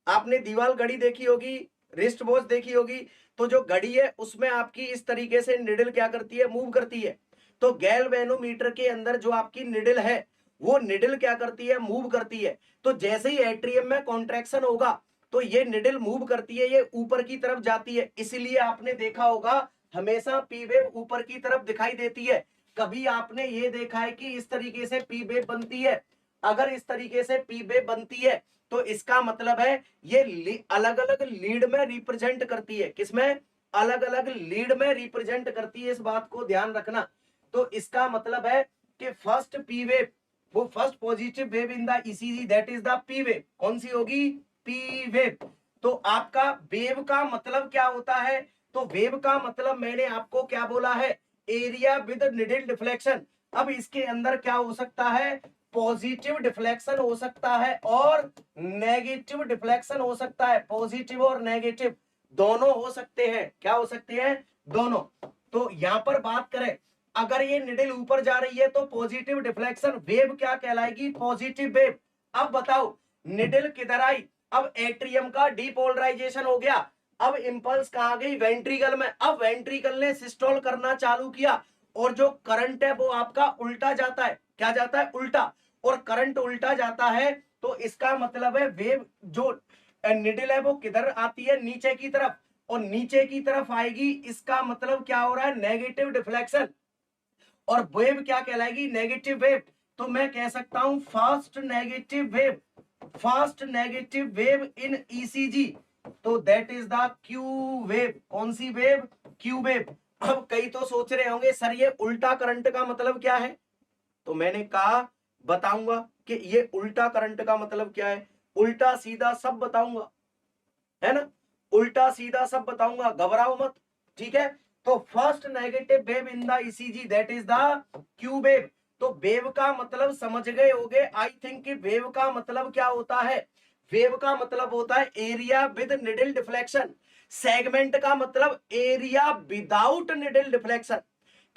आपने दीवार घड़ी देखी होगी, रिस्ट वॉच देखी होगी, तो जो घड़ी है उसमें आपकी इस तरीके से निडल क्या करती है, मूव करती है। तो गैल्वेनोमीटर के अंदर जो आपकी निडल है वो निडल क्या करती है, मूव करती है। तो जैसे ही एट्रियम में कॉन्ट्रैक्शन होगा तो ये निडल मूव करती है, ये ऊपर की तरफ जाती है। इसीलिए आपने देखा होगा हमेशा पी वेव ऊपर की तरफ दिखाई देती है। कभी आपने ये देखा है कि इस तरीके से पी वेव बनती है? अगर इस तरीके से पी वेव बनती है तो इसका मतलब है ये अलग अलग लीड में रिप्रेजेंट करती है। किसमें, अलग अलग लीड में रिप्रेजेंट करती है, इस बात को ध्यान रखना। तो इसका मतलब है कि फर्स्ट पी वेव, वो first positive wave in the ECG that is the P wave. कौन सी होगी, पी वेव। तो आपका वेव का मतलब क्या होता है, तो वेव का मतलब मैंने आपको क्या बोला है, एरिया विद निडल डिफ्लेक्शन। अब इसके अंदर क्या हो सकता है, पॉजिटिव डिफ्लेक्शन हो सकता है और नेगेटिव डिफ्लेक्शन हो सकता है। पॉजिटिव और नेगेटिव दोनों हो सकते हैं। क्या हो सकते हैं, दोनों। तो यहां पर बात करें, अगर ये निडल ऊपर जा रही है तो पॉजिटिव डिफ्लेक्शन, वेव क्या कहलाएगी, पॉजिटिव वेव। अब बताओ निडल किधर आई, अब एट्रियम का डीपोलराइजेशन हो गया, अब इंपल्स कहां गई, वेंट्रिकल में। अब वेंट्रिकल ने सिस्टोल करना चालू किया और जो करंट है वो आपका उल्टा जाता है। क्या जाता है, उल्टा। और करंट उल्टा जाता है तो इसका मतलब है वेव जो निडल है वो किधर आती है, नीचे की तरफ, और नीचे की तरफ आएगी। इसका मतलब क्या हो रहा है, नेगेटिव डिफ्लेक्शन। और वेव क्या कहलाएगी, नेगेटिव वेव। तो मैं कह सकता हूं fast negative wave in ECG, तो that is the Q wave. कौन सी वेव, क्यू वेव। अब कई तो सोच रहे होंगे सर ये उल्टा करंट का मतलब क्या है, तो मैंने कहा बताऊंगा कि ये उल्टा करंट का मतलब क्या है। उल्टा सीधा सब बताऊंगा, है ना, उल्टा सीधा सब बताऊंगा, घबराओ मत, ठीक है। तो first negative wave in the ECG that is the Q wave. तो वेव का मतलब समझ गए होगे आई थिंक कि वेव का मतलब क्या होता है, वेव का मतलब होता है area with needle deflection. Segment का मतलब एरिया विदाउट निडल डिफ्लेक्शन।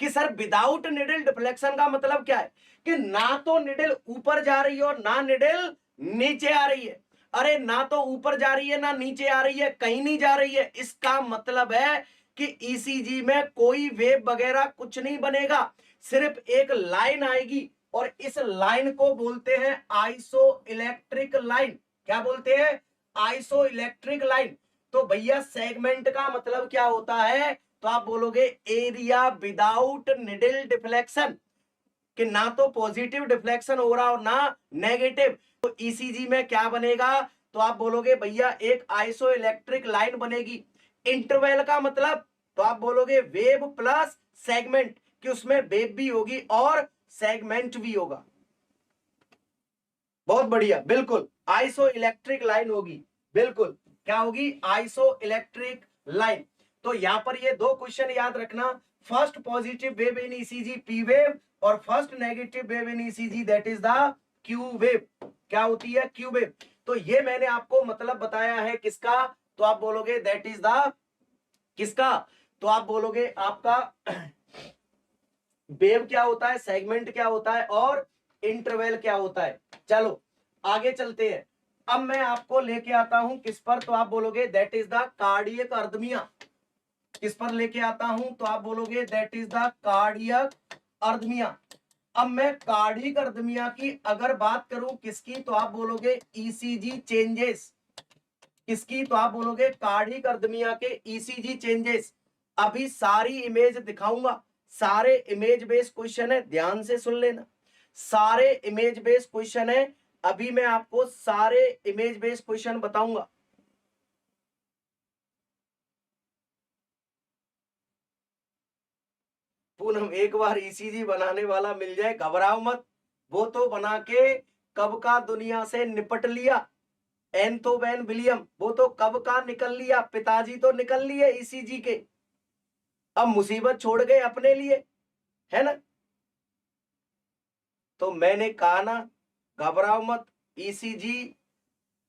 कि सर विदाउट निडल डिफ्लेक्शन का मतलब क्या है, कि ना तो निडल ऊपर जा रही है और ना निडल नीचे आ रही है। अरे ना तो ऊपर जा रही है ना नीचे आ रही है, कहीं नहीं जा रही है। इसका मतलब है कि ईसीजी में कोई वेव वगैरह कुछ नहीं बनेगा, सिर्फ एक लाइन आएगी और इस लाइन को बोलते हैं आइसो इलेक्ट्रिक लाइन। क्या बोलते हैं, आइसो इलेक्ट्रिक लाइन। तो भैया सेगमेंट का मतलब क्या होता है, तो आप बोलोगे एरिया विदाउट निडल डिफ्लेक्शन, कि ना तो पॉजिटिव डिफ्लेक्शन हो रहा और ना नेगेटिव। तो ईसीजी में क्या बनेगा, तो आप बोलोगे भैया एक आइसो इलेक्ट्रिक लाइन बनेगी। इंटरवल का मतलब, तो आप बोलोगे वेव प्लस सेगमेंट, कि उसमें वेव भी होगी और सेगमेंट भी होगा। बहुत बढ़िया, बिल्कुल आइसो इलेक्ट्रिक लाइन होगी, बिल्कुल क्या होगी, आइसो इलेक्ट्रिक लाइन। तो यहां पर ये दो क्वेश्चन याद रखना, first positive wave in ECG P wave और first negative wave in ECG that is the Q wave. क्या होती है, क्यू वेव। तो ये मैंने आपको मतलब बताया है किसका, तो आप बोलोगे दैट इज द किसका, तो आप बोलोगे आपका वेव क्या होता है, सेगमेंट क्या होता है और इंटरवल क्या होता है। चलो आगे चलते हैं। अब मैं आपको लेके आता हूं किस पर, तो आप बोलोगे दैट इज द कार्डियक अर्दमिया। किस पर लेके आता हूं, तो आप बोलोगे दैट इज द कार्डियक अर्दमिया। अब मैं कार्डियक अर्दमिया की अगर बात करूं किसकी, तो आप बोलोगे ईसीजी चेंजेस। किसकी, तो आप बोलोगे कार्डियक अर्दमिया के ईसीजी चेंजेस। अभी सारी इमेज दिखाऊंगा, सारे इमेज बेस्ड क्वेश्चन है, ध्यान से सुन लेना। सारे इमेज बेस्ड क्वेश्चन है, अभी मैं आपको सारे इमेज बेस्ड क्वेश्चन बताऊंगा। पूनम एक बार ईसीजी बनाने वाला मिल जाए घबराओ मत, वो तो बना के कब का दुनिया से निपट लिया। एंथोवेन विलियम वो तो कब का निकल लिया, पिताजी तो निकल लिए ईसीजी के, अब मुसीबत छोड़ गए अपने लिए, है ना। तो मैंने कहा ना घबराओ मत, ईसीजी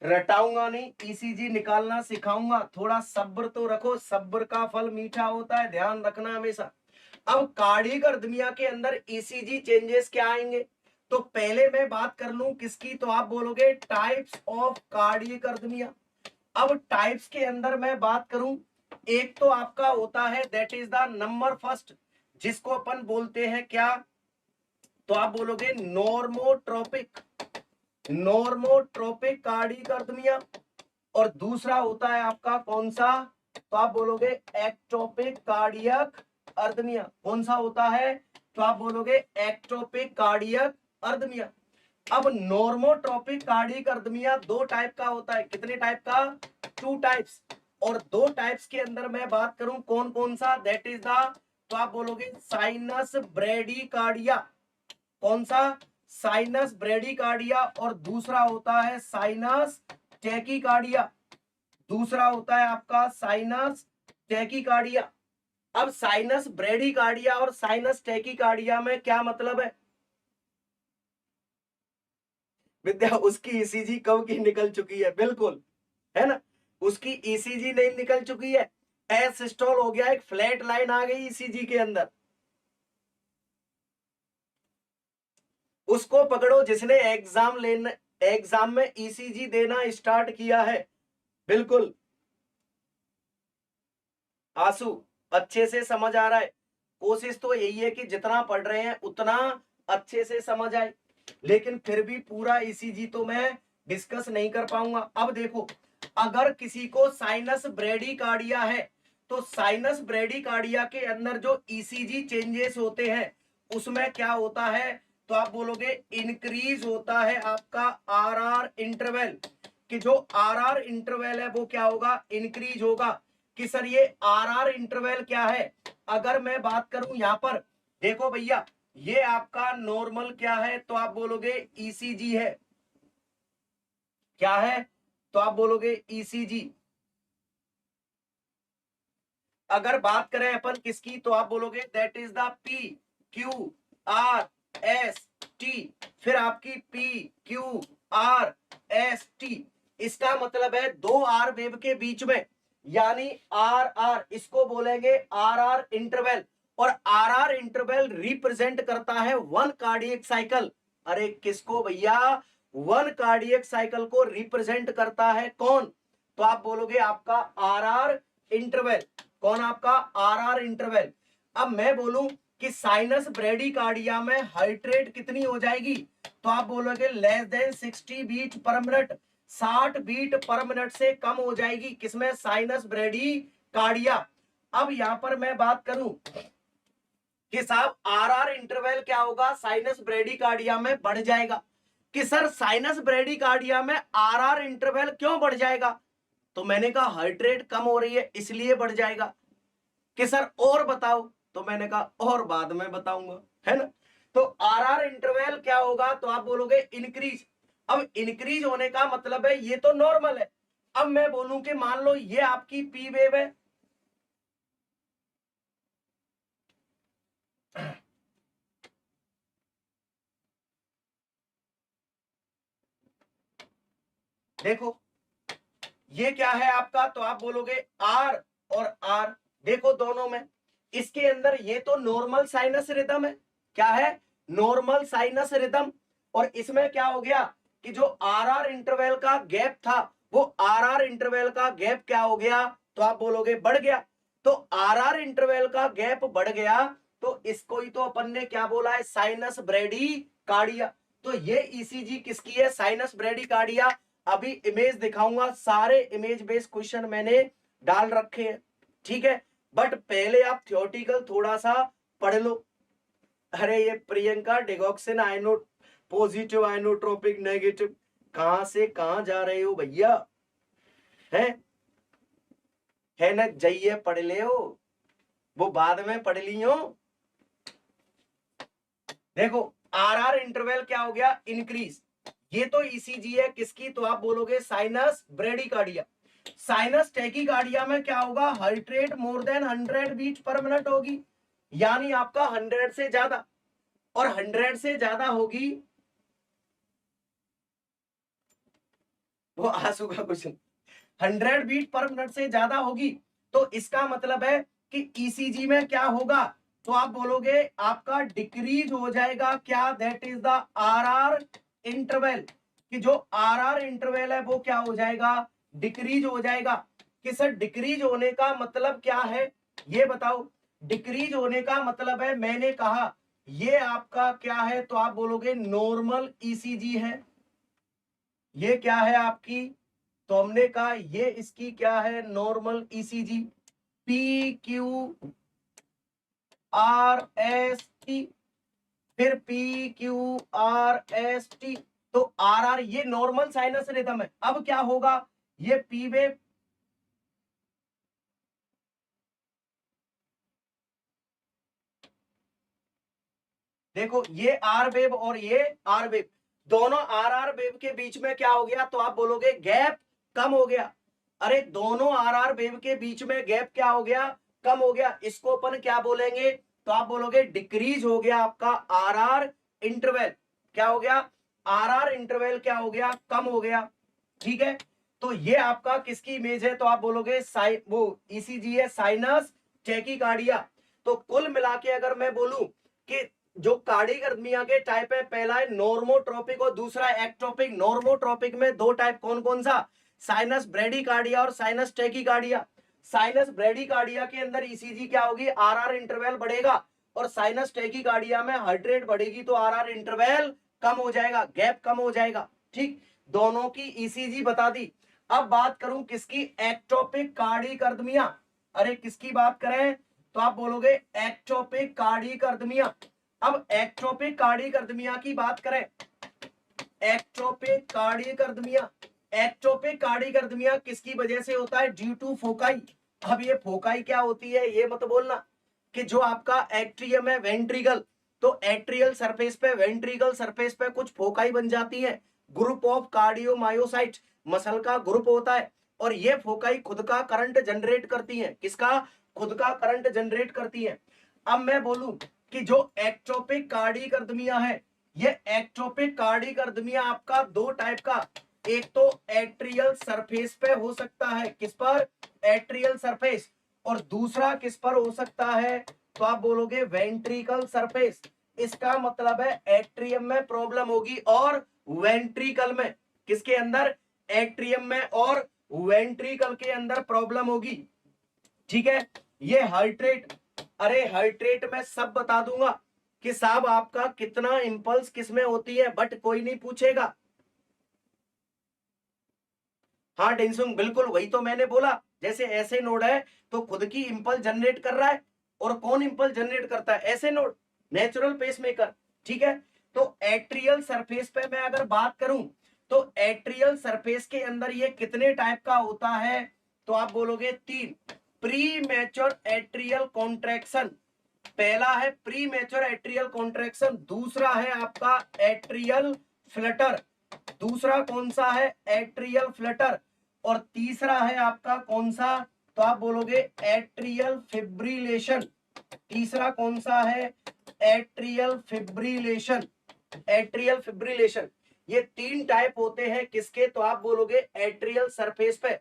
रटाऊंगा नहीं, ईसीजी निकालना सिखाऊंगा, थोड़ा सब्र तो रखो, सब्र का फल मीठा होता है, ध्यान रखना हमेशा। अब कार्डियक अर्दमिया के अंदर ईसीजी चेंजेस क्या आएंगे, तो पहले मैं बात कर लूं किसकी, तो आप बोलोगे टाइप्स ऑफ कार्डियक अर्दमिया। अब टाइप्स के अंदर मैं बात करूं, एक तो आपका होता है that is the number first, जिसको अपन बोलते हैं क्या, तो आप बोलोगे नॉर्मोट्रोपिक, नॉर्मोट्रोपिक कार्डियक अर्दमिया। और दूसरा होता है आपका कौन सा, तो आप बोलोगे एक्टोपिक कार्डियक अर्दमिया। कौन सा होता है, तो आप बोलोगे एक्टोपिक कार्डियक अर्दमिया। अब नॉर्मोट्रोपिक कार्डियक अर्दमिया दो टाइप का होता है, कितने टाइप का, 2 टाइप्स। और 2 टाइप्स के अंदर मैं बात करूं कौन कौन सा, दैट इज द, तो आप बोलोगे साइनस ब्रेडिकार्डिया। कौन सा, साइनस ब्रेडिकार्डिया। और दूसरा होता है साइनस टैकीकार्डिया, दूसरा होता है आपका साइनस टैकीकार्डिया। अब साइनस ब्रेडिकार्डिया और साइनस टैकीकार्डिया में क्या मतलब है विद्या, उसकी ईसीजी कब की निकल चुकी है, बिल्कुल, है ना, उसकी ईसीजी नहीं निकल चुकी है, एसिस्टोल हो गया, एक फ्लैट लाइन आ गई ईसीजी के अंदर, उसको पकड़ो जिसने एग्जाम लेना, एग्जाम में ईसीजी देना स्टार्ट किया है, बिल्कुल। आंसू अच्छे से समझ आ रहा है, कोशिश तो यही है कि जितना पढ़ रहे हैं उतना अच्छे से समझ आए, लेकिन फिर भी पूरा ईसीजी तो मैं डिस्कस नहीं कर पाऊंगा। अब देखो, अगर किसी को साइनस ब्रेडिकार्डिया है, तो साइनस ब्रेडिकार्डिया के अंदर जो ईसीजी चेंजेस होते हैं उसमें क्या होता है, तो आप बोलोगे इंक्रीज होता है आपका आरआर इंटरवल, कि जो आरआर इंटरवल है वो क्या होगा, इंक्रीज होगा। कि सर ये आरआर इंटरवल क्या है, अगर मैं बात करूं यहां पर, देखो भैया ये आपका नॉर्मल क्या है, तो आप बोलोगे ईसीजी है, क्या है, तो आप बोलोगे ईसीजी। अगर बात करें अपन किसकी, तो आप बोलोगे that is the P Q R S T, फिर आपकी P Q R S T, इसका मतलब है 2 आर वेव के बीच में, यानी आर आर, इसको बोलेंगे आर आर इंटरवल। और आर आर इंटरवल रिप्रेजेंट करता है 1 कार्डियक साइकिल। अरे किसको भैया, 1 कार्डियक साइकिल को रिप्रेजेंट करता है कौन, तो आप बोलोगे आपका आर आर इंटरवल। कौन, आपका आर आर इंटरवल। अब मैं बोलूं कि साइनस ब्रेडिकार्डिया में हार्ट रेट कितनी हो जाएगी, तो आप बोलोगे less than 60 beat per minute, 60 beat per minute से कम हो जाएगी, किसमें, साइनस ब्रेडिकार्डिया। अब यहां पर मैं बात करूं कि साहब आर आर इंटरवल क्या होगा, साइनस ब्रेडिकार्डिया में बढ़ जाएगा, कि सर साइनस ब्रेडिकार्डिया में आर आर इंटरवल क्यों बढ़ जाएगा, तो मैंने कहा हार्ट रेट कम हो रही है इसलिए बढ़ जाएगा। कि सर और बताओ, तो मैंने कहा और बाद में बताऊंगा, है ना। तो आर आर इंटरवल क्या होगा, तो आप बोलोगे इंक्रीज। अब इंक्रीज होने का मतलब है ये तो नॉर्मल है। अब मैं बोलूं कि मान लो ये आपकी पी वेव है, देखो ये क्या है आपका, तो आप बोलोगे आर और आर, देखो दोनों में, इसके अंदर ये तो नॉर्मल साइनस रिदम है, क्या है, नॉर्मल साइनस रिदम। और इसमें क्या हो गया कि जो आर आर इंटरवल का गैप था, वो आर आर इंटरवल का गैप क्या हो गया, तो आप बोलोगे बढ़ गया। तो आर आर इंटरवल का गैप बढ़ गया, तो इसको ही तो अपन ने क्या बोला है, साइनस ब्रेडिकार्डिया। तो ये ईसीजी किसकी है, साइनस ब्रेडिकार्डिया। अभी इमेज दिखाऊंगा, सारे इमेज बेस्ड क्वेश्चन मैंने डाल रखे हैं, ठीक है। बट पहले आप थियोरेटिकल थोड़ा सा पढ़ लो। अरे ये Priyanka digoxin ino positive inotropic negative, कहां से कहां जा रहे हो भैया? है ना, जाइए पढ़ ले हो, वो बाद में पढ़ ली हो। देखो आरआर इंटरवल क्या हो गया? इंक्रीज। ये तो ईसीजी है किसकी? तो आप बोलोगे साइनस ब्रेडिकार्डिया। साइनस टैकीकार्डिया में क्या होगा? Heart rate more than 100 beat per minute होगी, यानी आपका 100 से ज्यादा, और 100 से ज्यादा होगी, वो आंसू का क्वेश्चन, 100 बीट पर मिनट से ज्यादा होगी, तो इसका मतलब है कि ईसीजी में क्या होगा? तो आप बोलोगे आपका डिक्रीज हो जाएगा क्या? That is the RR interval, कि जो आरआर इंटरवल है वो क्या हो जाएगा? डिक्रीज हो जाएगा। कि सर डिक्रीज होने का मतलब क्या है, ये बताओ। डिक्रीज होने का मतलब है, मैंने कहा ये आपका क्या है? तो आप बोलोगे नॉर्मल ईसीजी है। ये क्या है आपकी? तो हमने कहा ये इसकी क्या है? Normal ECG. P Q R S T, फिर P Q R S T, तो आर आर ये नॉर्मल साइनस रिदम है। अब क्या होगा? ये पी वेव, देखो ये आर वेव और ये आर वेव, दोनों आर आर वेव के बीच में क्या हो गया? तो आप बोलोगे गैप कम हो गया। अरे दोनों आर आर वेव के बीच में गैप क्या हो गया? कम हो गया। इसको अपन क्या बोलेंगे? तो आप बोलोगे डिक्रीज हो गया आपका आर आर इंटरवल। क्या हो गया? आर आर इंटरवल क्या हो गया? कम हो गया। ठीक है, तो ये आपका किसकी इमेज है? तो आप बोलोगे वो ईसीजी है, साइनस टैकीकार्डिया। तो कुल मिला के अगर मैं बोलूं कि जो कार्डिकर्मिया के टाइप है, पहला है नॉर्मोट्रोपिक और दूसरा एक्टोपिक। नॉर्मोट्रोपिक में दो टाइप, कौन कौन सा? साइनस ब्रेडिकार्डिया और साइनस टैकीकार्डिया। साइनस ब्रेडिकार्डिया के अंदर ईसीजी क्या होगी? आरआर इंटरवल बढ़ेगा, और साइनस टैकीकार्डिया में हार्ट रेट बढ़ेगी, तो आरआर इंटरवल कम हो जाएगा, गैप कम हो जाएगा। ठीक, दोनों की ईसीजी बता दी। अब बात करूं किसकी? एक्टोपिक कार्डिकर्दमिया। अरे किसकी बात करें? तो आप बोलोगे एक्टोपिक कार्डिकर्दमिया। अब एक्टोपिक कार्डिकर्दमिया की बात करें, एक्टोपिक कार्डिकर्दमिया, एक्टोपिक कार्डिकर्दमिया किसकी वजह से होता है? Due to foci. अब ये फोकाई क्या होती है ये मत बोलना, कि जो आपका एट्रियम है वेंट्रिकल, तो एट्रियल सरफेस पे, वेंट्रिकल सरफेस पे कुछ फोकाई बन जाती है, ग्रुप ऑफ कार्डियोमायोसाइट, मसल का ग्रुप होता है, और ये फोकाई खुद का करंट जनरेट करती है। किसका? खुद का करंट जनरेट करती है। अब मैं बोलूं कि जो एक्टोपिक कार्डिकर्दमिया है, ये एक्टोपिक कार्डिकर्दमिया आपका दो टाइप का, एक तो एट्रियल सरफेस पे हो सकता है, किस पर? एट्रियल सरफेस, और दूसरा किस पर हो सकता है? तो आप बोलोगे वेंट्रिकल सरफेस। इसका मतलब है एट्रियम में प्रॉब्लम होगी और वेंट्रिकल में, किसके अंदर? एट्रियम में और वेंट्रिकल के अंदर प्रॉब्लम होगी। ठीक है, ये हार्ट रेट, अरे हार्ट रेट में सब बता दूंगा कि साहब आपका कितना इंपल्स किसमें होती है, बट कोई नहीं पूछेगा। हाँ डेंसुंग, बिल्कुल वही तो मैंने बोला, जैसे ऐसे नोड है तो खुद की इंपल्स जनरेट कर रहा है, और कौन इंपल्स जनरेट करता है? ऐसे नोड, नेचुरल पेसमेकर। ठीक है, तो एट्रियल सरफेस पे मैं अगर बात करूं, तो एट्रियल सरफेस के अंदर ये कितने टाइप का होता है? तो आप बोलोगे तीन। प्री मैच्योर एट्रियल कॉन्ट्रैक्शन, पहला है प्री मैच्योर एट्रियल कॉन्ट्रैक्शन, दूसरा है आपका एट्रियल फ्लटर, दूसरा कौन सा है? एट्रियल फ्लटर, और तीसरा है आपका कौन सा? तो आप बोलोगे एट्रियल फिब्रिलेशन। तीसरा कौन सा है? Atrial fibrillation, atrial fibrillation. ये तीन टाइप होते हैं किसके? तो आप बोलोगे एट्रियल सरफेस पे।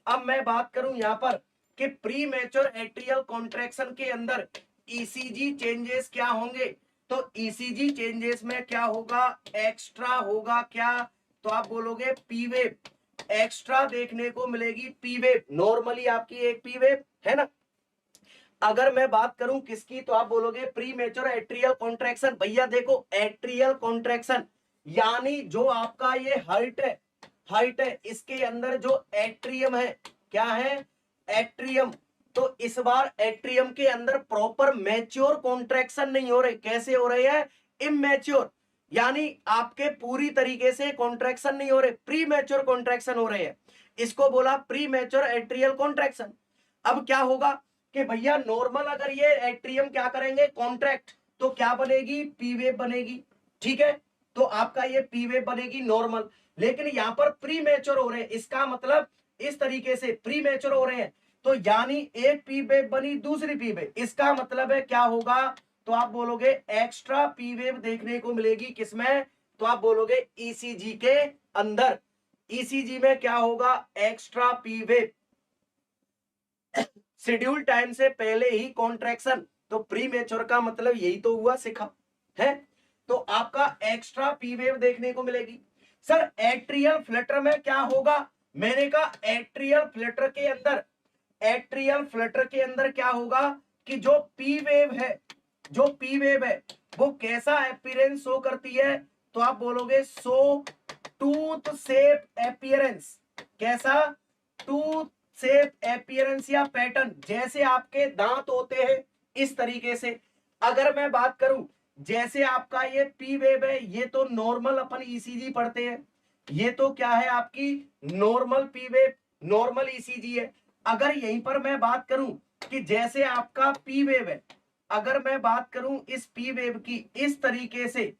अब मैं बात करूं यहां पर कि प्री मैच्योर एट्रियल कॉन्ट्रैक्शन के अंदर ईसीजी चेंजेस क्या होंगे? तो ईसीजी चेंजेस में क्या होगा? एक्स्ट्रा होगा क्या? तो आप बोलोगे पी वेव, एक्स्ट्रा देखने को मिलेगी पी वेव। नॉर्मली आपकी एक पी वेव है ना। अगर मैं बात करूं किसकी, तो आप बोलोगे प्री मैच्योर एट्रियल कॉन्ट्रैक्शन। भैया देखो एट्रियल कॉन्ट्रैक्शन यानी जो आपका ये हार्ट है, हार्ट है, इसके अंदर जो एट्रियम है, क्या है? एट्रियम। तो इस बार एट्रियम के अंदर प्रॉपर मैच्योर कॉन्ट्रैक्शन नहीं हो रहे, कैसे हो रहे हैं? इमैच्योर। यानी आपके पूरी तरीके से कॉन्ट्रैक्शन नहीं हो रहे, प्री मैच्योर कॉन्ट्रैक्शन हो रहे हैं, इसको बोला प्री मैच्योर एट्रियल कॉन्ट्रैक्शन। अब क्या होगा कि भैया नॉर्मल अगर ये एट्रियम क्या करेंगे कॉन्ट्रैक्ट, तो क्या बनेगी, पी वेव बनेगी, ठीक है, तो आपका ये पी वेव बनेगी नॉर्मल। लेकिन यहां पर प्री मैच्योर हो रहे हैं, इसका मतलब इस तरीके से प्री मैच्योर हो रहे हैं, तो यानी एक पी वेव बनी, दूसरी पी वेव, इसका मतलब है क्या होगा, तो आप बोलोगे एक्स्ट्रा पी वेव देखने को मिलेगी किसमें, तो आप बोलोगे ईसीजी के अंदर। ईसीजी में क्या होगा, extra P wave, schedule time से पहले ही कॉन्ट्रैक्शन, तो प्री मेच्योर का मतलब यही तो हुआ सिखा है, तो आपका एक्स्ट्रा पी वेव देखने को मिलेगी। सर एट्रियल फ्लटर में क्या होगा, मैंने कहा एट्रियल फ्लटर के अंदर, एट्रियल फ्लटर के अंदर क्या होगा कि जो पी वेव है, जो पी वेव है वो कैसा अपीयरेंस शो करती है, तो आप बोलोगे सो टूथ शेप अपीयरेंस, कैसा, टूथ शेप अपीयरेंस या पैटर्न, जैसे आपके दांत होते हैं इस तरीके से। अगर मैं बात करूं जैसे आपका ये पी वेव है, ये तो नॉर्मल अपन ईसीजी पढ़ते हैं, ये तो क्या है आपकी normal P wave, normal ECG है। अगर यहीं पर मैं बात करूं कि जैसे आपका पी वेव है, अगर मैं बात करूं इस पी वेव की इस तरीके से,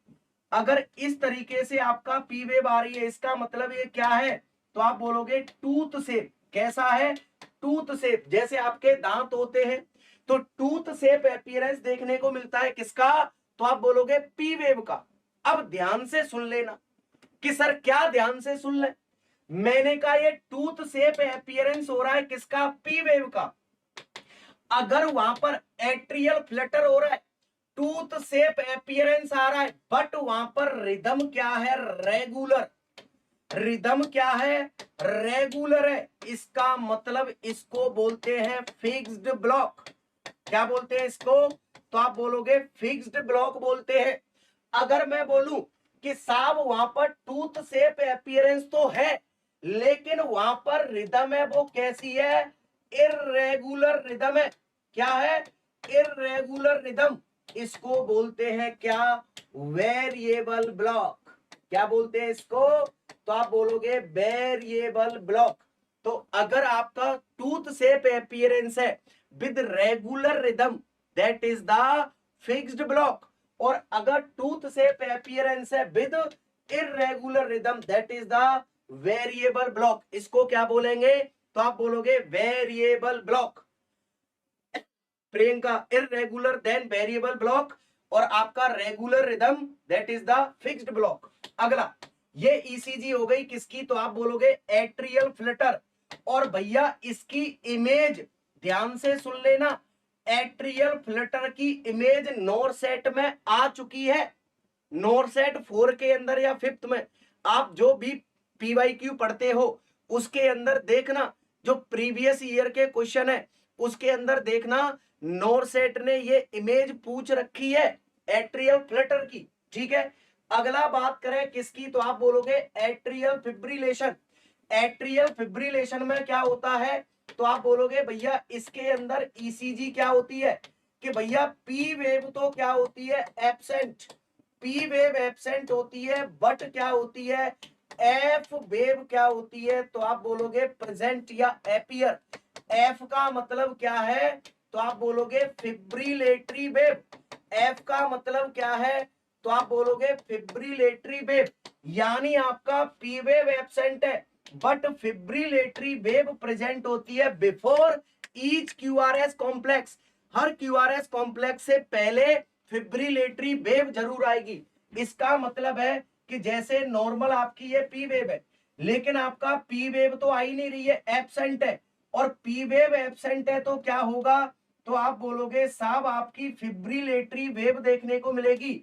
अगर इस तरीके से आपका पी वेव आ रही है, इसका मतलब ये क्या है, तो आप बोलोगे टूथ शेप, कैसा है, टूथ शेप, जैसे आपके दांत होते हैं, तो टूथ शेप अपीयरेंस देखने को मिलता है किसका, तो आप बोलोगे पी वेव का। अब ध्यान से सुन लेना कि सर क्या ध्यान से सुन ले, मैंने कहा ये टूथ शेप अपीयरेंस हो रहा है किसका, पी वेव का। अगर वहां पर एट्रियल फ्लटर हो रहा है, टूथ शेप अपीयरेंस आ रहा है, बट वहां पर रिदम क्या है, रेगुलर, रिदम क्या है, रेगुलर है, इसका मतलब इसको बोलते हैं फिक्स्ड ब्लॉक। क्या बोलते हैं इसको, तो आप बोलोगे फिक्स्ड ब्लॉक बोलते हैं। अगर मैं बोलूं कि साहब वहां पर टूथ शेप अपीयरेंस तो है, लेकिन वहां पर रिदम है वो कैसी है, इर्रेगुलर रिदम है, क्या है, इर्रेगुलर रिदम, इसको बोलते हैं क्या, वेरिएबल ब्लॉक। क्या बोलते हैं इसको, तो आप बोलोगे वेरिएबल ब्लॉक। तो अगर आपका टूथ शेप अपीयरेंस है with regular rhythm, that is the fixed block, और अगर टूथ शेप अपीयरेंस है with irregular rhythm, that is the variable block, इसको क्या बोलेंगे, तो आप बोलोगे variable block. Priyanka irregular then variable block, और आपका regular rhythm that is the fixed block. अगला ये ईसीजी हो गई किसकी, तो आप बोलोगे एट्रियल फ्लटर, और भैया इसकी इमेज ध्यान से सुन लेना, एट्रियल फ्लटर की इमेज नॉरसेट में आ चुकी है, नॉरसेट 4 के अंदर या 5th में, आप जो भी पीवाईक्यू पढ़ते हो उसके अंदर देखना, जो प्रीवियस ईयर के क्वेश्चन है उसके अंदर देखना, नॉरसेट ने ये इमेज पूछ रखी है एट्रियल फ्लटर की, ठीक है। अगला बात करें किसकी, तो आप बोलोगे एट्रियल फिब्रिलेशन। एट्रियल फिब्रिलेशन में क्या होता है, तो आप बोलोगे भैया इसके अंदर ईसीजी क्या होती है, कि भैया पी वेव तो क्या होती है, एब्सेंट, पी वेव एब्सेंट होती है, बट क्या होती है, एफ वेव क्या होती है, तो आप बोलोगे प्रेजेंट या एपियर। एफ का मतलब क्या है, तो आप बोलोगे फिब्रिलेटरी वेव, एफ का मतलब क्या है, तो आप बोलोगे फिब्रिलेटरी वेव, यानी आपका पी वेव एब्सेंट है बट फिब्रिलेटरी वेव प्रेजेंट होती है बिफोर ईच क्यूआरएस कॉम्प्लेक्स, हर क्यूआरएस कॉम्प्लेक्स से पहले फिब्रिलेटरी वेव जरूर आएगी। इसका मतलब है कि जैसे नॉर्मल आपकी ये पी वेव है, लेकिन आपका पी वेव तो आ ही नहीं रही है, एब्सेंट है, और पी वेव एब्सेंट है तो क्या होगा, तो आप बोलोगे साहब आपकी फिब्रिलेटरी वेव देखने को मिलेगी,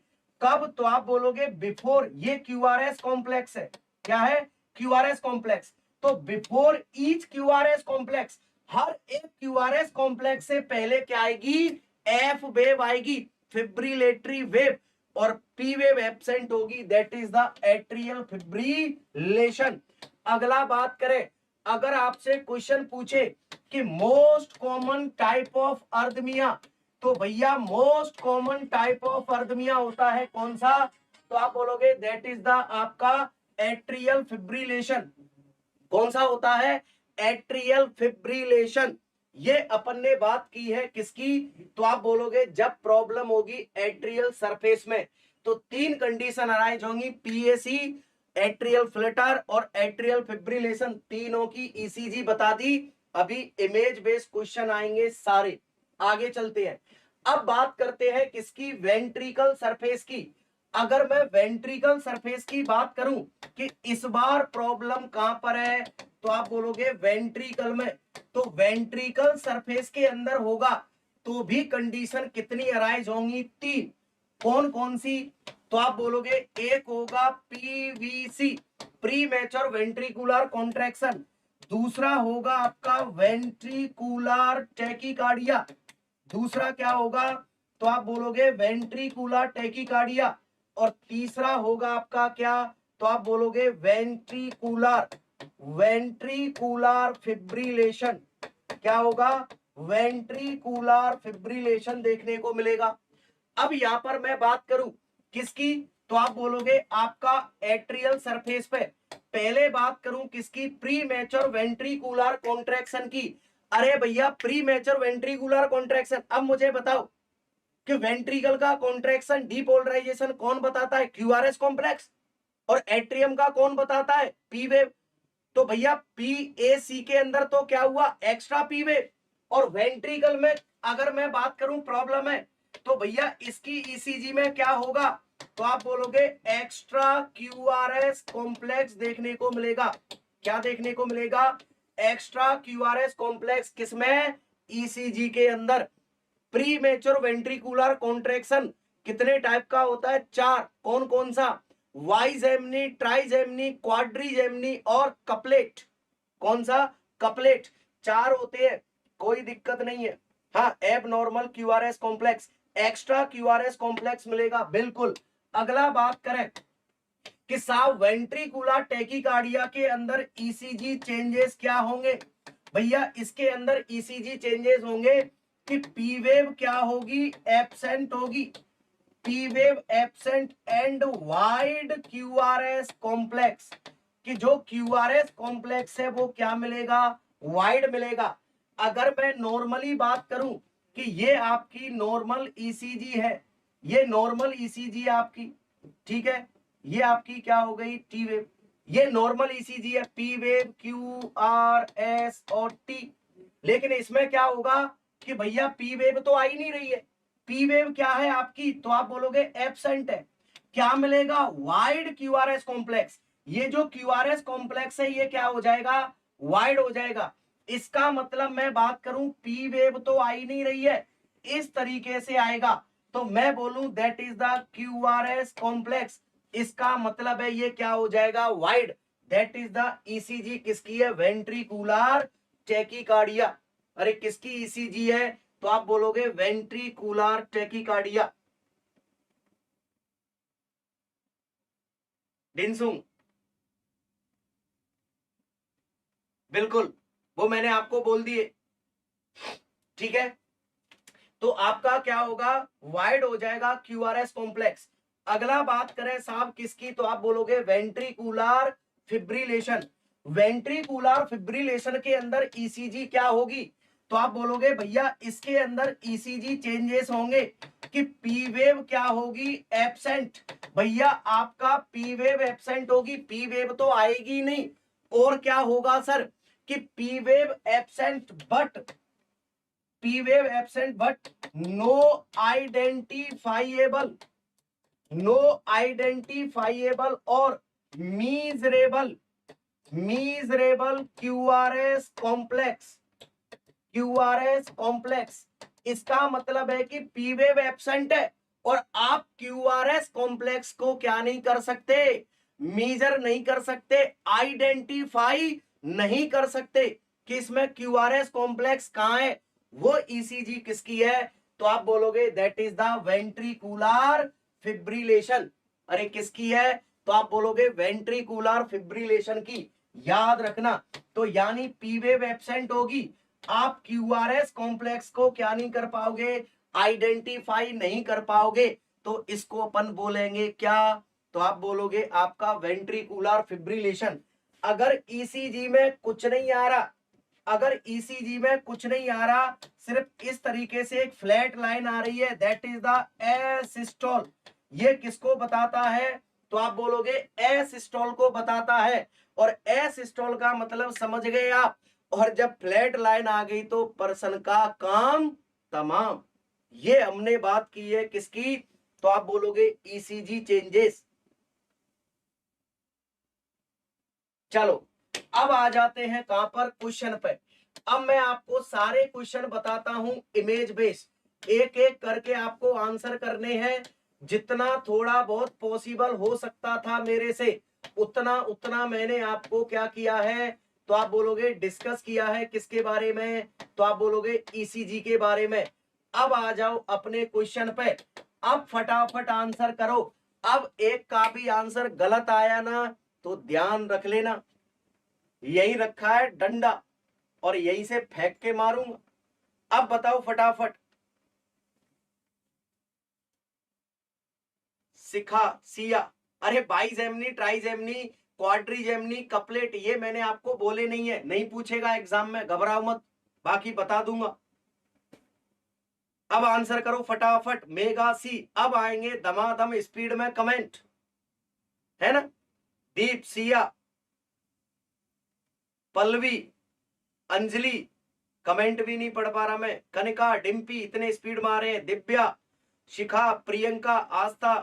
कब, तो आप बोलोगे बिफोर, ये क्यूआरएस कॉम्प्लेक्स है, क्या है, क्यूआरएस कॉम्प्लेक्स, तो बिफोर ईच क्यूआरएस कॉम्प्लेक्स, हर एक क्यूआरएस कॉम्प्लेक्स से पहले क्या आएगी, एफ वेव आएगी, फिब्रिलेटरी वेव, और पी वेव एब्सेंट होगी, that is the atrial fibrillation. अगला बात करें, अगर आपसे क्वेश्चन पूछे कि मोस्ट कॉमन टाइप ऑफ अर्धमिया, तो भैया मोस्ट कॉमन टाइप ऑफ अर्धमिया होता है कौन सा, तो आप बोलोगे दैट इज द आपका एट्रियल फिब्रिलेशन। कौन सा होता है? Atrial fibrillation. ये अपन ने बात की है किसकी? तो आप बोलोगे जब प्रॉब्लम होगी एट्रियल सरफेस में तो तीन कंडीशन अराइज होंगी, पीएसी, एट्रियल फ्लटर और एट्रियल फिब्रिलेशन। तीनों की ईसीजी बता दी। अभी इमेज बेस्ड क्वेश्चन आएंगे सारे। आगे चलते हैं। अब बात करते हैं किसकी? वेंट्रिकल सरफेस की। अगर मैं वेंट्रिकल सरफेस की बात करूं कि इस बार प्रॉब्लम कहां पर है, तो आप बोलोगे वेंट्रिकल में। तो वेंट्रिकल सरफेस के अंदर होगा तो भी कंडीशन कितनी अराइज होंगी? तीन। कौन कौन सी? तो आप बोलोगे एक होगा PVC, pre mature ventricular contraction. दूसरा होगा आपका वेंट्रिकुलर टैकीकार्डिया। दूसरा क्या होगा? तो आप बोलोगे वेंट्रिकुलर टैकीकार्डिया। और तीसरा होगा आपका क्या? तो आप बोलोगे वेंट्रिकुलर फिब्रिलेशन। क्या होगा? वेंट्रिकुलर फिब्रिलेशन देखने को मिलेगा। अब यहां पर मैं बात करूं किसकी? तो आप बोलोगे आपका एट्रियल सरफेस पे। पहले बात करूं किसकी? प्री मैच्योर वेंट्रिकुलर कॉन्ट्रैक्शन की। अरे भैया प्री मैच्योर वेंट्रिकुलर कॉन्ट्रैक्शन। अब मुझे बताओ कि वेंट्रिकल का कॉन्ट्रैक्शन डीपोलराइजेशन कौन बताता है? QRS complex. और एट्रियम का कौन बताता है? P wave. तो भैया पीएसी के अंदर तो क्या हुआ? Extra P wave. और वेंट्रिकल में अगर मैं बात करूं प्रॉब्लम है तो भैया इसकी ईसीजी में क्या होगा? तो आप बोलोगे एक्स्ट्रा क्यूआरएस कॉम्प्लेक्स देखने को मिलेगा। क्या देखने को मिलेगा? Extra QRS complex. किसमें? ईसीजी के अंदर। प्री मेच्योर वेंट्रिकुलर कॉन्ट्रैक्शन कितने टाइप का होता है? चार। कौन कौन सा? वाइजेमनी, ट्राइजेमनी, क्वाड्रीजेमनी और कपलेट। कौन सा? कपलेट। चार होते हैं, कोई दिक्कत नहीं है। हाँ, एब normal QRS complex, extra QRS complex मिलेगा बिल्कुल। अगला बात करें कि साहब वेंट्रिकुलर टैकीकार्डिया के अंदर ईसीजी चेंजेस क्या होंगे? भैया इसके अंदर ईसीजी चेंजेस होंगे कि पी वेव क्या होगी? एब्सेंट होगी। P wave absent and wide QRS complex. कि जो क्यूआरएस कॉम्प्लेक्स है वो क्या मिलेगा? वाइड मिलेगा। अगर मैं नॉर्मली बात करूं कि ये आपकी नॉर्मल ईसीजी है, ये नॉर्मल ईसीजी है आपकी, ठीक है। ये आपकी क्या हो गई? T wave. ये नॉर्मल ईसीजी है, P wave, Q R S और टी। लेकिन इसमें क्या होगा कि भैया पी वेव तो आ ही नहीं रही है। पी वेव क्या है आपकी? तो आप बोलोगे एब्सेंट है। क्या मिलेगा? Wide QRS complex. ये जो क्यूआरएस कॉम्प्लेक्स है ये क्या हो जाएगा? वाइड हो जाएगा। इसका मतलब मैं बात करूं पी वेव तो आ ही नहीं रही है, इस तरीके से आएगा तो मैं बोलूं that is the QRS complex. इसका मतलब है ये क्या हो जाएगा? Wide. That is the ECG किसकी है? Ventricular tachycardia. अरे किसकी ईसीजी है? तो आप बोलोगे वेंट्रिकुलर टैकीकार्डिया। डिंसुंग, बिल्कुल, वो मैंने आपको बोल दिए, ठीक है। तो आपका क्या होगा? वाइड हो जाएगा क्यूआरएस कॉम्प्लेक्स। अगला बात करें साहब किसकी? तो आप बोलोगे वेंट्रिकुलर फिब्रिलेशन। वेंट्रिकुलर फिब्रिलेशन के अंदर ईसीजी क्या होगी? तो आप बोलोगे भैया इसके अंदर ईसीजी चेंजेस होंगे कि पी वेव क्या होगी? एब्सेंट। भैया आपका पी वेव एब्सेंट होगी, पी वेव तो आएगी नहीं। और क्या होगा सर? कि P wave absent but no identifiable, और मीजरेबल क्यूआरएस कॉम्प्लेक्स। इसका मतलब है कि पी वेव एब्सेंट है और आप क्यूआरएस कॉम्प्लेक्स को क्या नहीं कर सकते? मेजर नहीं कर सकते, आइडेंटिफाई नहीं कर सकते कि इसमें क्यूआरएस कॉम्प्लेक्स कहां है। वो ईसीजी किसकी है? तो आप बोलोगे that is the ventricular fibrillation. अरे किसकी है? तो आप बोलोगे वेंट्रिकुलर फिब्रिलेशन की। याद रखना। तो यानी पी वेव एब्सेंट होगी, आप क्यूआरएस कॉम्प्लेक्स को क्या नहीं कर पाओगे? आइडेंटिफाई नहीं कर पाओगे। तो इसको अपन बोलेंगे क्या? तो आप बोलोगे आपका वेंट्रिकुलर फिब्रिलेशन। अगर ईसीजी में कुछ नहीं आ रहा, अगर ईसीजी में कुछ नहीं आ रहा, सिर्फ इस तरीके से एक फ्लैट लाइन आ रही है, दैट इज द एसिस्टोल। ये किसको बताता है? तो आप बोलोगे एसिस्टोल को बताता है। और एसिस्टोल का मतलब समझ गए आप। और जब फ्लैट लाइन आ गई तो पर्सन का काम तमाम। ये हमने बात की है किसकी? तो आप बोलोगे ईसीजी चेंजेस। चलो अब आ जाते हैं कहां पर? क्वेश्चन पे। अब मैं आपको सारे क्वेश्चन बताता हूं इमेज बेस्ड, एक एक करके आपको आंसर करने हैं। जितना थोड़ा बहुत पॉसिबल हो सकता था मेरे से, उतना उतना मैंने आपको क्या किया है? तो आप बोलोगे डिस्कस किया है। किसके बारे में? तो आप बोलोगे ईसीजी के बारे में। अब आ जाओ अपने क्वेश्चन पे। अब फटाफट आंसर करो। अब एक का भी आंसर गलत आया ना तो ध्यान रख लेना, यही रखा है डंडा और यहीं से फेंक के मारूंगा। अब बताओ फटाफट। सिखा सिया, अरे बाइजेमनी, ट्राइजेमनी, क्वाड्रीजेमनी, कपलेट, ये मैंने आपको बोले नहीं है, नहीं पूछेगा एग्जाम में, घबराओ मत, बाकी बता दूंगा। अब आंसर करो फटाफट। मेगा सी। अब आएंगे धमाधम स्पीड में कमेंट, है ना? दीप, सिया, पल्लवी, अंजलि, कमेंट भी नहीं पढ़ पा रहा मैं, कनिका, डिम्पी, इतने स्पीड मारे हैं, दिव्या, शिखा, प्रियंका, आस्था,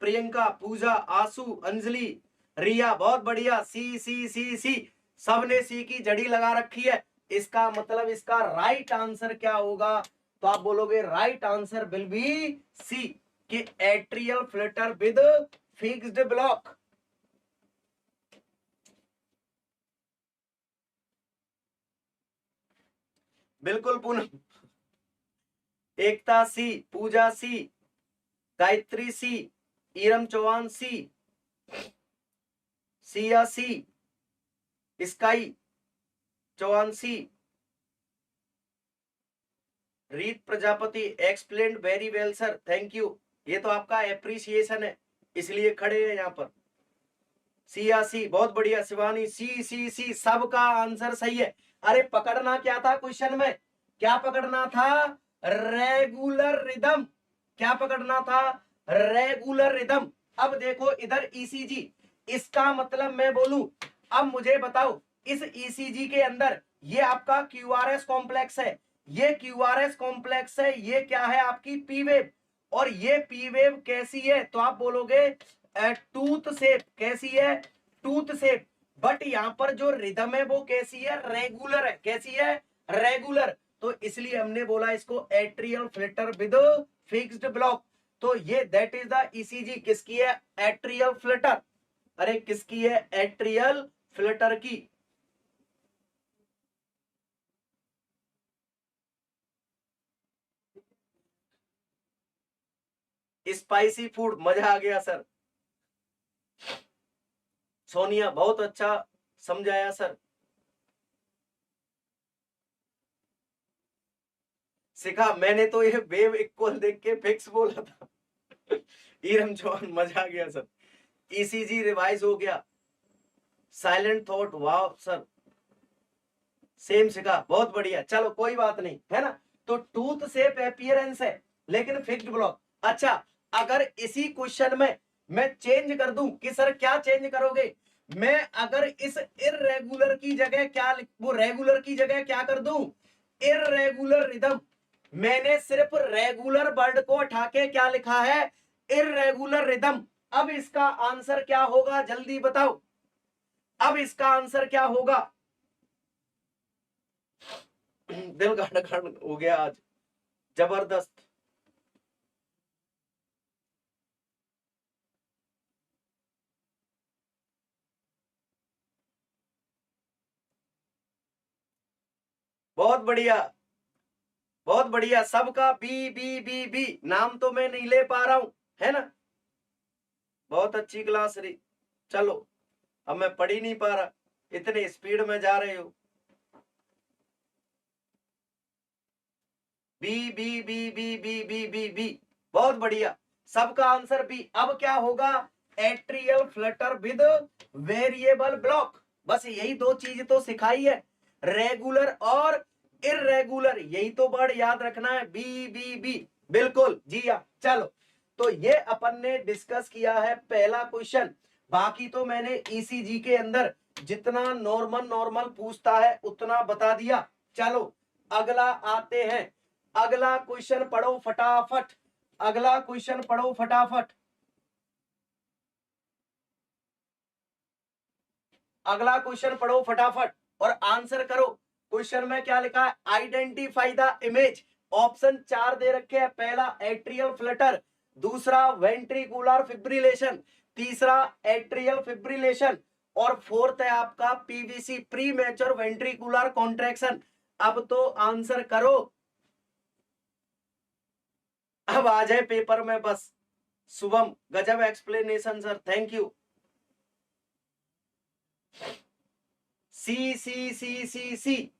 प्रियंका, पूजा, आसू, अंजलि, रिया, बहुत बढ़िया। सी सी सी सी, सबने सी की जड़ी लगा रखी है। इसका मतलब इसका राइट आंसर क्या होगा? तो आप बोलोगे right answer will be C, कि atrial flutter with fixed block. बिल्कुल Poonam. Ekta C, Pooja C, Gayatri C, Iram Chauhan C, Siya C, Sky Chauhan C, Reet Prajapati explained very well sir, thank you. ये तो आपका एप्रिसिएशन है, इसलिए खड़े हैं यहाँ पर। सिया सी, बहुत बढ़िया। शिवानी सी सी सी, सबका आंसर सही है। अरे पकड़ना क्या था क्वेश्चन में? क्या पकड़ना था? Regular rhythm. क्या पकड़ना था? Regular rhythm. अब देखो इधर ईसीजी, इसका मतलब मैं बोलूं, अब मुझे बताओ इस ईसीजी के अंदर ये आपका क्यूआरएस कॉम्प्लेक्स है, ये क्यूआरएस कॉम्प्लेक्स है, ये क्या है? आपकी पी वेव। और ये पी वेव कैसी है? तो आप बोलोगे टूथ शेप। कैसी है? Tooth shape. बट यहां पर जो रिदम है वो कैसी है? रेगुलर है। कैसी है? रेगुलर। तो इसलिए हमने बोला इसको atrial flutter with fixed block. तो ये दैट इज द ईसीजी। किसकी है? Atrial Flutter. अरे किसकी है? एट्रियल फ्लटर की। स्पाइसी फूड, मजा आ गया सर। सोनिया बहुत अच्छा समझाया सर। सिखा, मैंने तो ये वेव इक्वल देख के फिक्स बोला था। ईरम चौहान, मजा आ गया सर। ईसीजी रिवाइज हो गया। साइलेंट थॉट, वाह सर, सेम सिखा, बहुत बढ़िया। चलो कोई बात नहीं, है ना? तो टूथ शेप अपीयरेंस है लेकिन फिक्स्ड ब्लॉक। अच्छा, अगर इसी क्वेश्चन में मैं चेंज कर दूं कि सर क्या चेंज करोगे? मैं अगर इस इरेगुलर की जगह क्या वो रेगुलर की जगह क्या कर दूं? Irregular rhythm. मैंने सिर्फ रेगुलर वर्ड को उठा के क्या लिखा है? Irregular rhythm. अब इसका आंसर क्या होगा जल्दी बताओ। अब इसका आंसर क्या होगा? दिल गाड़ हो गया आज, जबरदस्त। बहुत बढ़िया, बहुत बढ़िया। सबका बी बी बी बी, नाम तो मैं नहीं ले पा रहा हूं, है ना? बहुत अच्छी क्लास रही। चलो अब मैं पढ़ ही नहीं पा रहा, इतने स्पीड में जा रहे हो। B B B B B B B B, बहुत बढ़िया। सबका आंसर बी। अब क्या होगा? Atrial flutter with variable block. बस यही दो चीज तो सिखाई है, रेगुलर और इरेगुलर, यही तो वर्ड याद रखना है, बी बी बी। बिल्कुल जी हाँ। चलो, तो ये अपन ने डिस्कस किया है पहला क्वेश्चन। बाकी तो मैंने ईसीजी के अंदर जितना नॉर्मल नॉर्मल पूछता है उतना बता दिया। चलो अगला आते हैं, अगला क्वेश्चन पढ़ो फटाफट, अगला क्वेश्चन पढ़ो फटाफट, अगला क्वेश्चन पढ़ो फटाफट और आंसर करो। क्वेश्चन में क्या लिखा है, आइडेंटिफाई द इमेज। ऑप्शन 4 दे रखे हैं, पहला एट्रियल फ्लटर, दूसरा वेंट्रिकुलर फिब्रिलेशन, तीसरा एट्रियल फिब्रिलेशन और फोर्थ है आपका PVC pre mature ventricular contraction. अब तो आंसर करो, अब आ जाए पेपर में बस। शुभम गजब explanation sir, thank you. C C C C C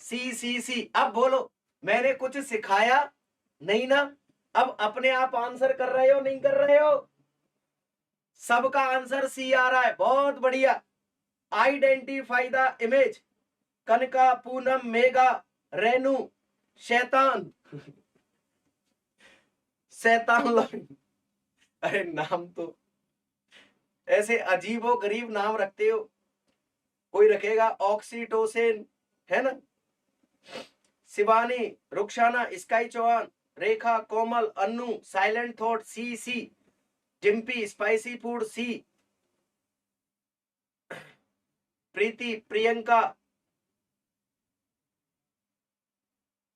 C C सी। अब बोलो, मैंने कुछ सिखाया नहीं ना? अब अपने आप आंसर कर रहे हो नहीं कर रहे हो? सबका आंसर सी आ रहा है, बहुत बढ़िया। आइडेंटिफाई द इमेज, कनका, पूनम, मेघा, रेनू, शैतान शैतान लोग। अरे नाम तो ऐसे अजीबो गरीब नाम रखते हो। कोई रखेगा ऑक्सीटोसिन, है ना? शिवानी, रुखसाना, स्काई चौहान, रेखा, कोमल, अन्नू, साइलेंट थॉट, सी सी, जिम्पी, स्पाइसी फूड, सी, प्रीति, प्रियंका,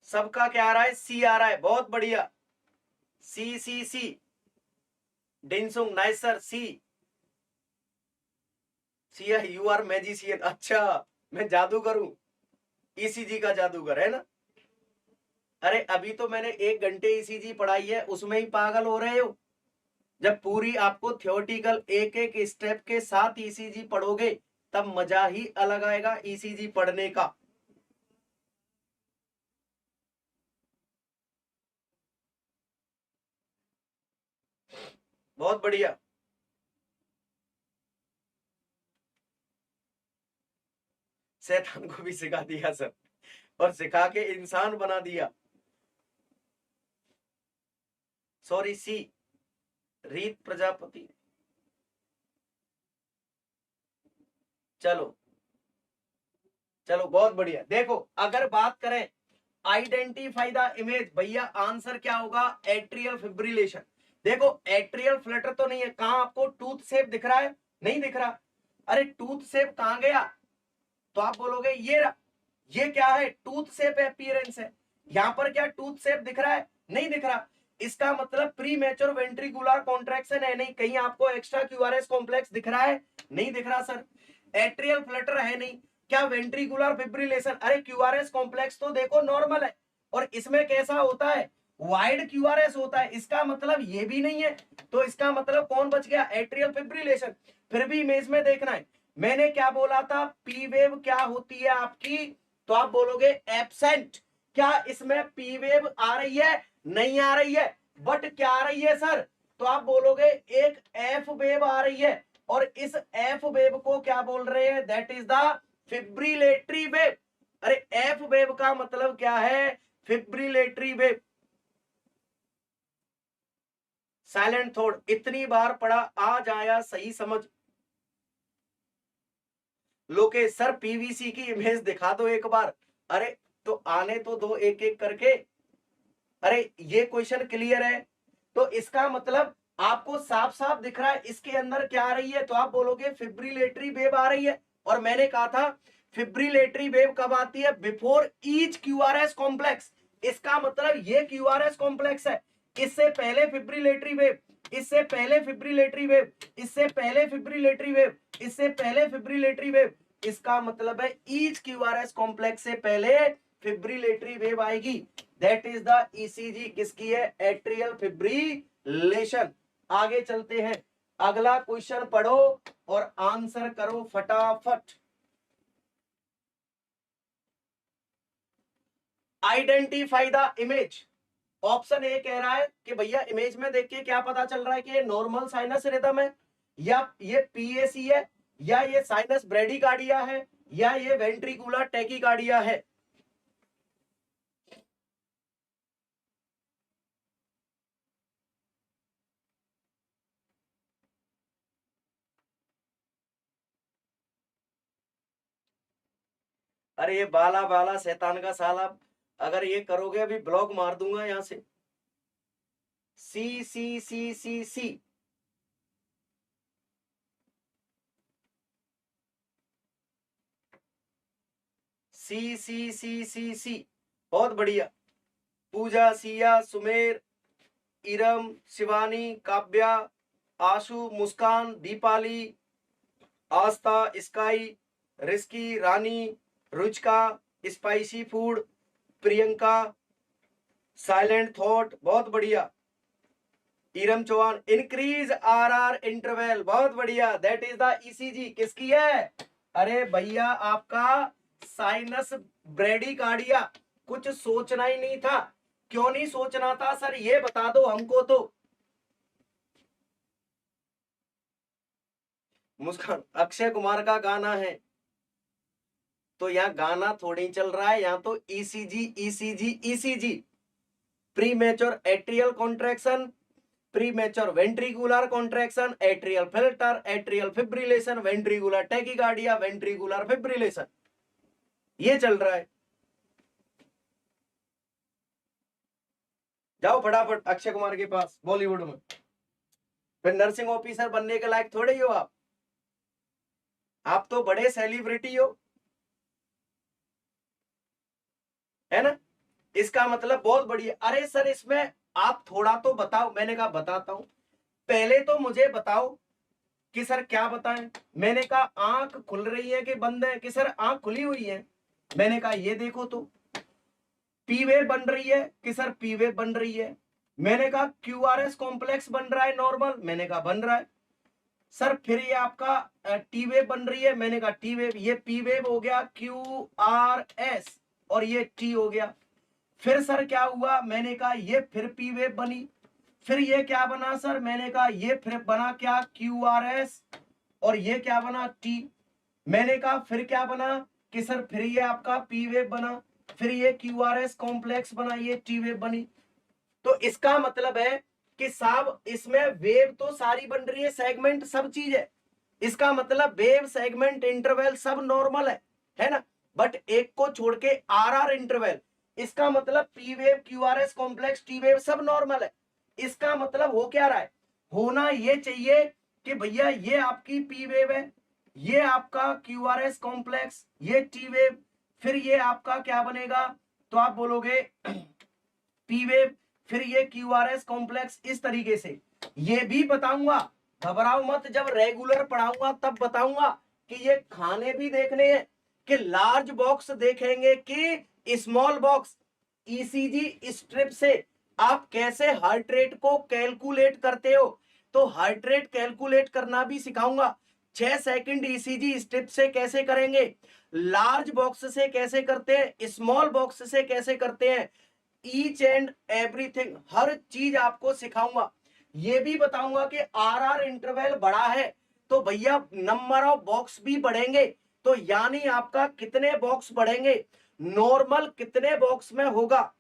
सबका क्या आ रहा है, सी आ रहा है, बहुत बढ़िया। C C C, Dinsung, nicer, C. See you are magician, अच्छा मैं जादूगर हूं, ईसीजी का जादूगर, है ना? अरे अभी तो मैंने 1 घंटे ईसीजी पढ़ाई है, उसमें ही पागल हो रहे हो? जब पूरी आपको थियोरेटिकल एक एक स्टेप के साथ ईसीजी पढ़ोगे तब मजा ही अलग आएगा ईसीजी पढ़ने का। बहुत बढ़िया। शैतान को भी सिखा दिया सर, और सिखा के इंसान बना दिया। सॉरी, सी, रीत प्रजापति। चलो चलो, बहुत बढ़िया। देखो अगर बात करें आइडेंटिफाई द इमेज, भैया आंसर क्या होगा, एट्रियल फिब्रिलेशन। देखो एट्रियल फ्लटर तो नहीं है, कहां आपको टूथ शेप दिख रहा है? नहीं दिख रहा। अरे टूथ शेप कहां गया? तो आप बोलोगे ये रहा, ये क्या है, टूथ शेप अपीयरेंस है। यहां पर क्या टूथ शेप दिख रहा है? नहीं दिख रहा। इसका मतलब प्री मैच्योर वेंट्रिकुलर कॉन्ट्रैक्शन है नहीं। कहीं आपको एक्स्ट्रा क्यूआरएस कॉम्प्लेक्स दिख रहा है? नहीं दिख रहा सर। एट्रियल फ्लटर है नहीं। क्या वेंट्रिकुलर फिब्रिलेशन? अरे क्यूआरएस कॉम्प्लेक्स तो देखो नॉर्मल है, और इसमें कैसा होता है, वाइड क्यूआरएस होता है। इसका मतलब ये भी नहीं है, तो इसका मतलब कौन बच गया, एट्रियल फिब्रिलेशन। फिर भी इमेज में देखना है, मैंने क्या बोला था, पी वेव क्या होती है आपकी, तो आप बोलोगे एब्सेंट। क्या इसमें पी वेव आ रही है? नहीं आ रही है। बट क्या आ रही है सर? तो आप बोलोगे एक एफ वेव आ रही है, और इस एफ वेव को क्या बोल रहे हैं, दैट इज द फिब्रिलेटरी वेव। अरे एफ वेव का मतलब क्या है, फिब्रिलेटरी वेव। साइलेंट थॉट इतनी बार पढ़ा, आज आया सही समझ। लोकेश सर पीवीसी की इमेज दिखा दो एक बार। अरे तो आने तो दो एक एक करके। अरे ये क्वेश्चन क्लियर है, तो इसका मतलब आपको साफ साफ दिख रहा है इसके अंदर क्या आ रही है, तो आप बोलोगे फिब्रिलेटरी वेव आ रही है। और मैंने कहा था फिब्रिलेटरी वेव कब आती है, बिफोर ईच क्यूआरएस कॉम्प्लेक्स। इसका मतलब ये क्यूआरएस कॉम्प्लेक्स है, इससे पहले फिब्रिलेटरी वेव, इससे पहले फिब्रिलेटरी वेव, इससे पहले फिब्रिलेटरी वेव, इससे पहले फिब्रिलेटरी वेव। इसका मतलब है ईच क्यूआरएस कॉम्प्लेक्स से पहले फिब्रिलेटरी वेव आएगी। दैट इज द ईसीजी किसकी है, एट्रियल फिब्रिलेशन। आगे चलते हैं, अगला क्वेश्चन पढ़ो और आंसर करो फटाफट। Identify the image, option A कह रहा है कि भैया इमेज में देख के क्या पता चल रहा है कि ये नॉर्मल साइनस रिदम है, या ये पीएसी है, या ये साइनस ब्रेडिकार्डिया है, या ये वेंट्रिकुलर टैकीकार्डिया है। अरे ये बाला बाला शैतान का साला, अगर ये करोगे अभी ब्लॉक मार दूंगा यहां से। सी C C C C C C C C C बहुत बढ़िया। Pooja, Siya, Sumer, Iram, Shivani, Kavya, Ashu, Muskan, Deepali, Aastha, Sky, risky, Rani, Ruchika, spicy food, Priyanka, silent thought, बहुत बढ़िया। Iram Chauhan, increase RR interval, बहुत बढ़िया। दैट इज द ईसीजी, किसकी है? अरे भैया आपका साइनस ब्रेडिकार्डिया। कुछ सोचना ही नहीं था। क्यों नहीं सोचना था सर, ये बता दो हमको तो। मुस्कान, अक्षय कुमार का गाना है, तो यहाँ गाना थोड़ी चल रहा है, यहाँ तो ECG ECG ECG. Pre mature atrial contraction, pre mature ventricular contraction, atrial filter, atrial fibrillation, ventricular tachycardia, ventricular fibrillation, ये चल रहा है। जाओ फटाफट अक्षय कुमार के पास बॉलीवुड में, फिर नर्सिंग ऑफिसर बनने के लायक थोड़े ही हो आप तो बड़े सेलिब्रिटी हो, है ना। इसका मतलब बहुत बढ़िया। अरे सर इसमें आप थोड़ा तो बताओ। मैंने कहा बताता हूं, पहले तो मुझे बताओ कि सर क्या बताएं। मैंने कहा आंख खुल रही है कि बंद है, कि सर आंख खुली हुई है। मैंने कहा ये देखो तो पी वेव बन रही है, कि सर पी वेव बन रही है। मैंने कहा क्यूआरएस कॉम्प्लेक्स बन रहा है नॉर्मल, मैंने कहा बन रहा है। सर फिर ये आपका टी वेव बन रही है, मैंने कहा टी वेव, ये पी वेव हो गया क्यू आर एस, और ये टी हो गया। फिर सर क्या हुआ, मैंने कहा ये फिर पी वेव बनी। फिर ये क्या बना सर, मैंने कहा ये फिर बना क्या क्यू आर एस, और ये क्या बना टी। मैंने कहा फिर क्या बना, कि सर फिर ये आपका पी वेव बना, फिर ये क्यू आर एस कॉम्प्लेक्स बना, ये टी वेव बनी। तो इसका मतलब है कि साहब इसमें वेव तो सारी बन रही है, सेगमेंट सब चीज है। इसका मतलब वेव, सेगमेंट, इंटरवल सब नॉर्मल है ना। बट एक को छोड़ के आर आर इंटरवल, इसका मतलब P wave, Q R S complex, T wave सब नॉर्मल है। इसका मतलब हो क्या रहा है, होना ये चाहिए कि भैया ये आपकी पी वेव है, ये आपका क्यू आर एस कॉम्प्लेक्स, ये टी वेव, फिर ये आपका क्या बनेगा, तो आप बोलोगे पी वेव, फिर ये क्यू आर एस कॉम्प्लेक्स, इस तरीके से। ये भी बताऊंगा, घबराओ मत, जब रेगुलर पढ़ाऊंगा तब बताऊंगा कि ये खाने भी देखने हैं, कि लार्ज बॉक्स देखेंगे कि स्मॉल बॉक्स। ईसीजी स्ट्रिप से आप कैसे हार्ट रेट को कैलकुलेट करते हो, तो हार्ट रेट कैलकुलेट करना भी सिखाऊंगा। 6 सेकंड ईसीजी स्ट्रिप से कैसे करेंगे, लार्ज बॉक्स से कैसे करते हैं, स्मॉल बॉक्स से कैसे करते हैं, ईच एंड एवरीथिंग, हर चीज आपको सिखाऊंगा। ये भी बताऊंगा कि आर आर इंटरवल बड़ा है तो भैया नंबर ऑफ बॉक्स भी बढ़ेंगे, तो यानी आपका कितने बॉक्स बढ़ेंगे, नॉर्मल कितने बॉक्स में होगा,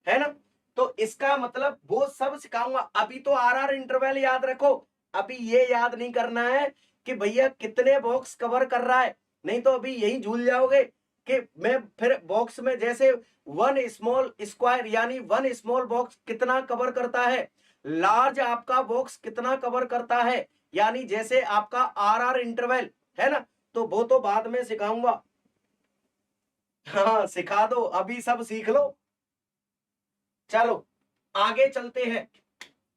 है ना। तो इसका मतलब वो सब सिखाऊंगा। अभी तो आर आर इंटरवल याद रखो, अभी ये याद नहीं करना है कि भैया कितने बॉक्स कवर कर रहा है, नहीं तो अभी यही झूल जाओगे कि मैं फिर बॉक्स में जैसे वन स्मॉल स्क्वायर, यानी वन स्मॉल बॉक्स कितना कवर करता है, लार्ज आपका बॉक्स कितना कवर करता है, यानी जैसे आपका आर आर इंटरवल है ना, तो वो तो बाद में सिखाऊंगा। हाँ सिखा दो, अभी सब सीख लो। चलो आगे चलते हैं।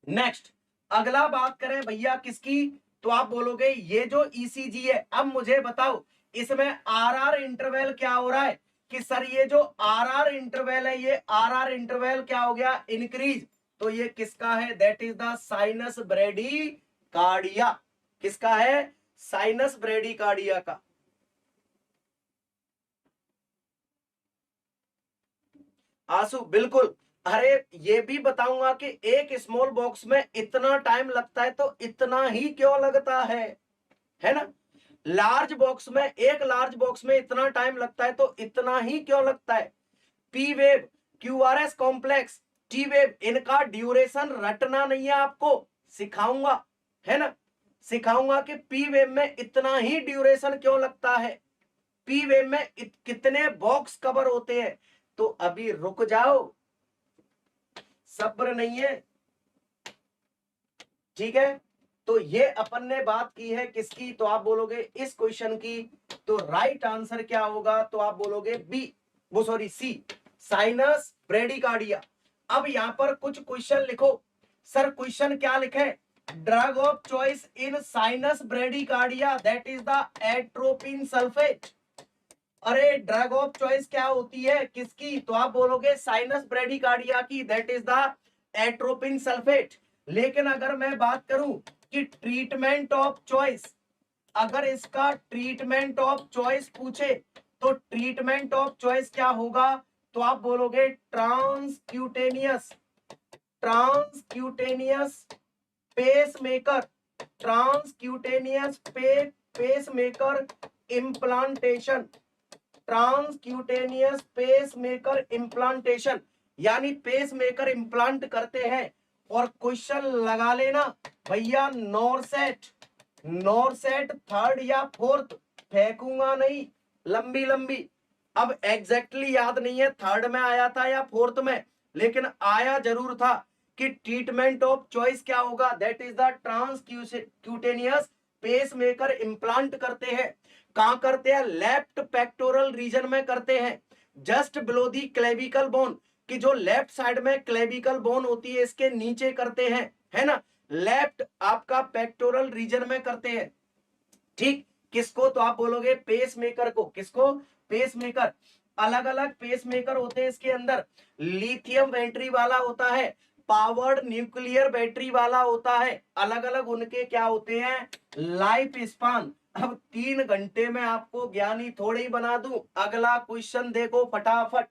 नेक्स्ट अगला बात करें भैया किसकी, तो आप बोलोगे ये जो ईसीजी है। अब मुझे बताओ इसमें आर आर इंटरवल क्या हो रहा है, कि सर ये जो आर आर इंटरवल है, ये आर आर इंटरवल क्या हो गया, इंक्रीज। तो ये किसका है, that is the sinus bradycardia. किसका है, साइनस ब्रेडी कार्डिया का। आंसू, बिल्कुल। अरे ये भी बताऊंगा कि एक स्मॉल बॉक्स में इतना टाइम लगता है तो इतना ही क्यों लगता है ना। लार्ज बॉक्स में, एक लार्ज बॉक्स में इतना टाइम लगता है तो इतना ही क्यों लगता है। P wave, QRS complex, T wave, इनका ड्यूरेशन रटना नहीं है आपको, सिखाऊंगा, है ना। सिखाऊंगा कि पी वेव में इतना ही ड्यूरेशन क्यों लगता है, पी वेव में कितने बॉक्स कवर होते हैं। तो अभी रुक जाओ, सब्र नहीं है, ठीक है। तो ये अपन ने बात की है किसकी, तो आप बोलोगे इस क्वेश्चन की। तो राइट आंसर क्या होगा, तो आप बोलोगे बी, वो सॉरी सी, साइनस ब्रेडिकार्डिया। अब यहां पर कुछ क्वेश्चन लिखो। सर क्वेश्चन क्या लिखे, drug of choice in sinus bradycardia that is the atropine sulphate. अरे ड्रग ऑफ चॉइस क्या होती है किसकी, तो आप बोलोगे साइनस ब्रेडिकार्डिया की, that is the atropine sulphate. लेकिन अगर मैं बात करूं कि ट्रीटमेंट ऑफ चॉइस, अगर इसका ट्रीटमेंट ऑफ चॉइस पूछे तो ट्रीटमेंट ऑफ चॉइस क्या होगा, तो आप बोलोगे transcutaneous, transcutaneous pacemaker, transcutaneous pacemaker implantation, transcutaneous pacemaker implantation, यानी पेसमेकर इम्प्लांट करते हैं। और क्वेश्चन लगा लेना भैया, नॉरसेट, नॉरसेट थर्ड या फोर्थ, फेंकूंगा नहीं, लंबी लंबी। अब एग्जैक्टली याद नहीं है थर्ड में आया था या फोर्थ में, लेकिन आया जरूर था कि ट्रीटमेंट ऑफ चॉइस क्या होगा, that is the transcutaneous pacemaker implant करते हैं। कहां करते हैं, लेफ्ट पेक्टोरल रीजन में करते हैं, just below the clavicle bone, कि जो लेफ्ट साइड में क्लेविकल बोन होती है इसके नीचे करते हैं, है ना, लेफ्ट आपका पेक्टोरल रीजन में करते हैं, ठीक। किसको, तो आप बोलोगे पेसमेकर को, किसको, पेसमेकर। अलग अलग पेसमेकर होते हैं इसके अंदर, लिथियम बैटरी वाला होता है, पावर्ड न्यूक्लियर बैटरी वाला होता है, अलग अलग उनके क्या होते हैं, लाइफ स्पान। अब 3 घंटे में आपको ज्ञानी थोड़ी बना दूं। अगला क्वेश्चन देखो फटाफट,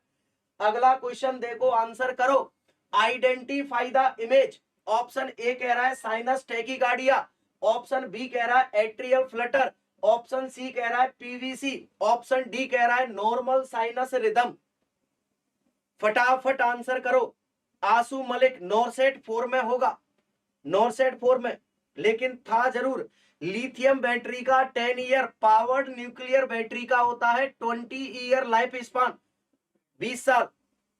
अगला क्वेश्चन देखो, आंसर करो। Identify the image. Option A कह रहा है साइनस टैकीकार्डिया, ऑप्शन बी कह रहा है एट्रियल फ्लटर, ऑप्शन सी कह रहा है पीवीसी, ऑप्शन डी कह रहा है नॉर्मल साइनस रिदम। फटाफट आंसर करो। आसू मलिक, नॉरसेट 4 में होगा, नॉरसेट 4 में, लेकिन था जरूर। लिथियम बैटरी का 10 ईयर, पावर्ड न्यूक्लियर बैटरी का होता है 20 ईयर लाइफ स्पान, 20 साल।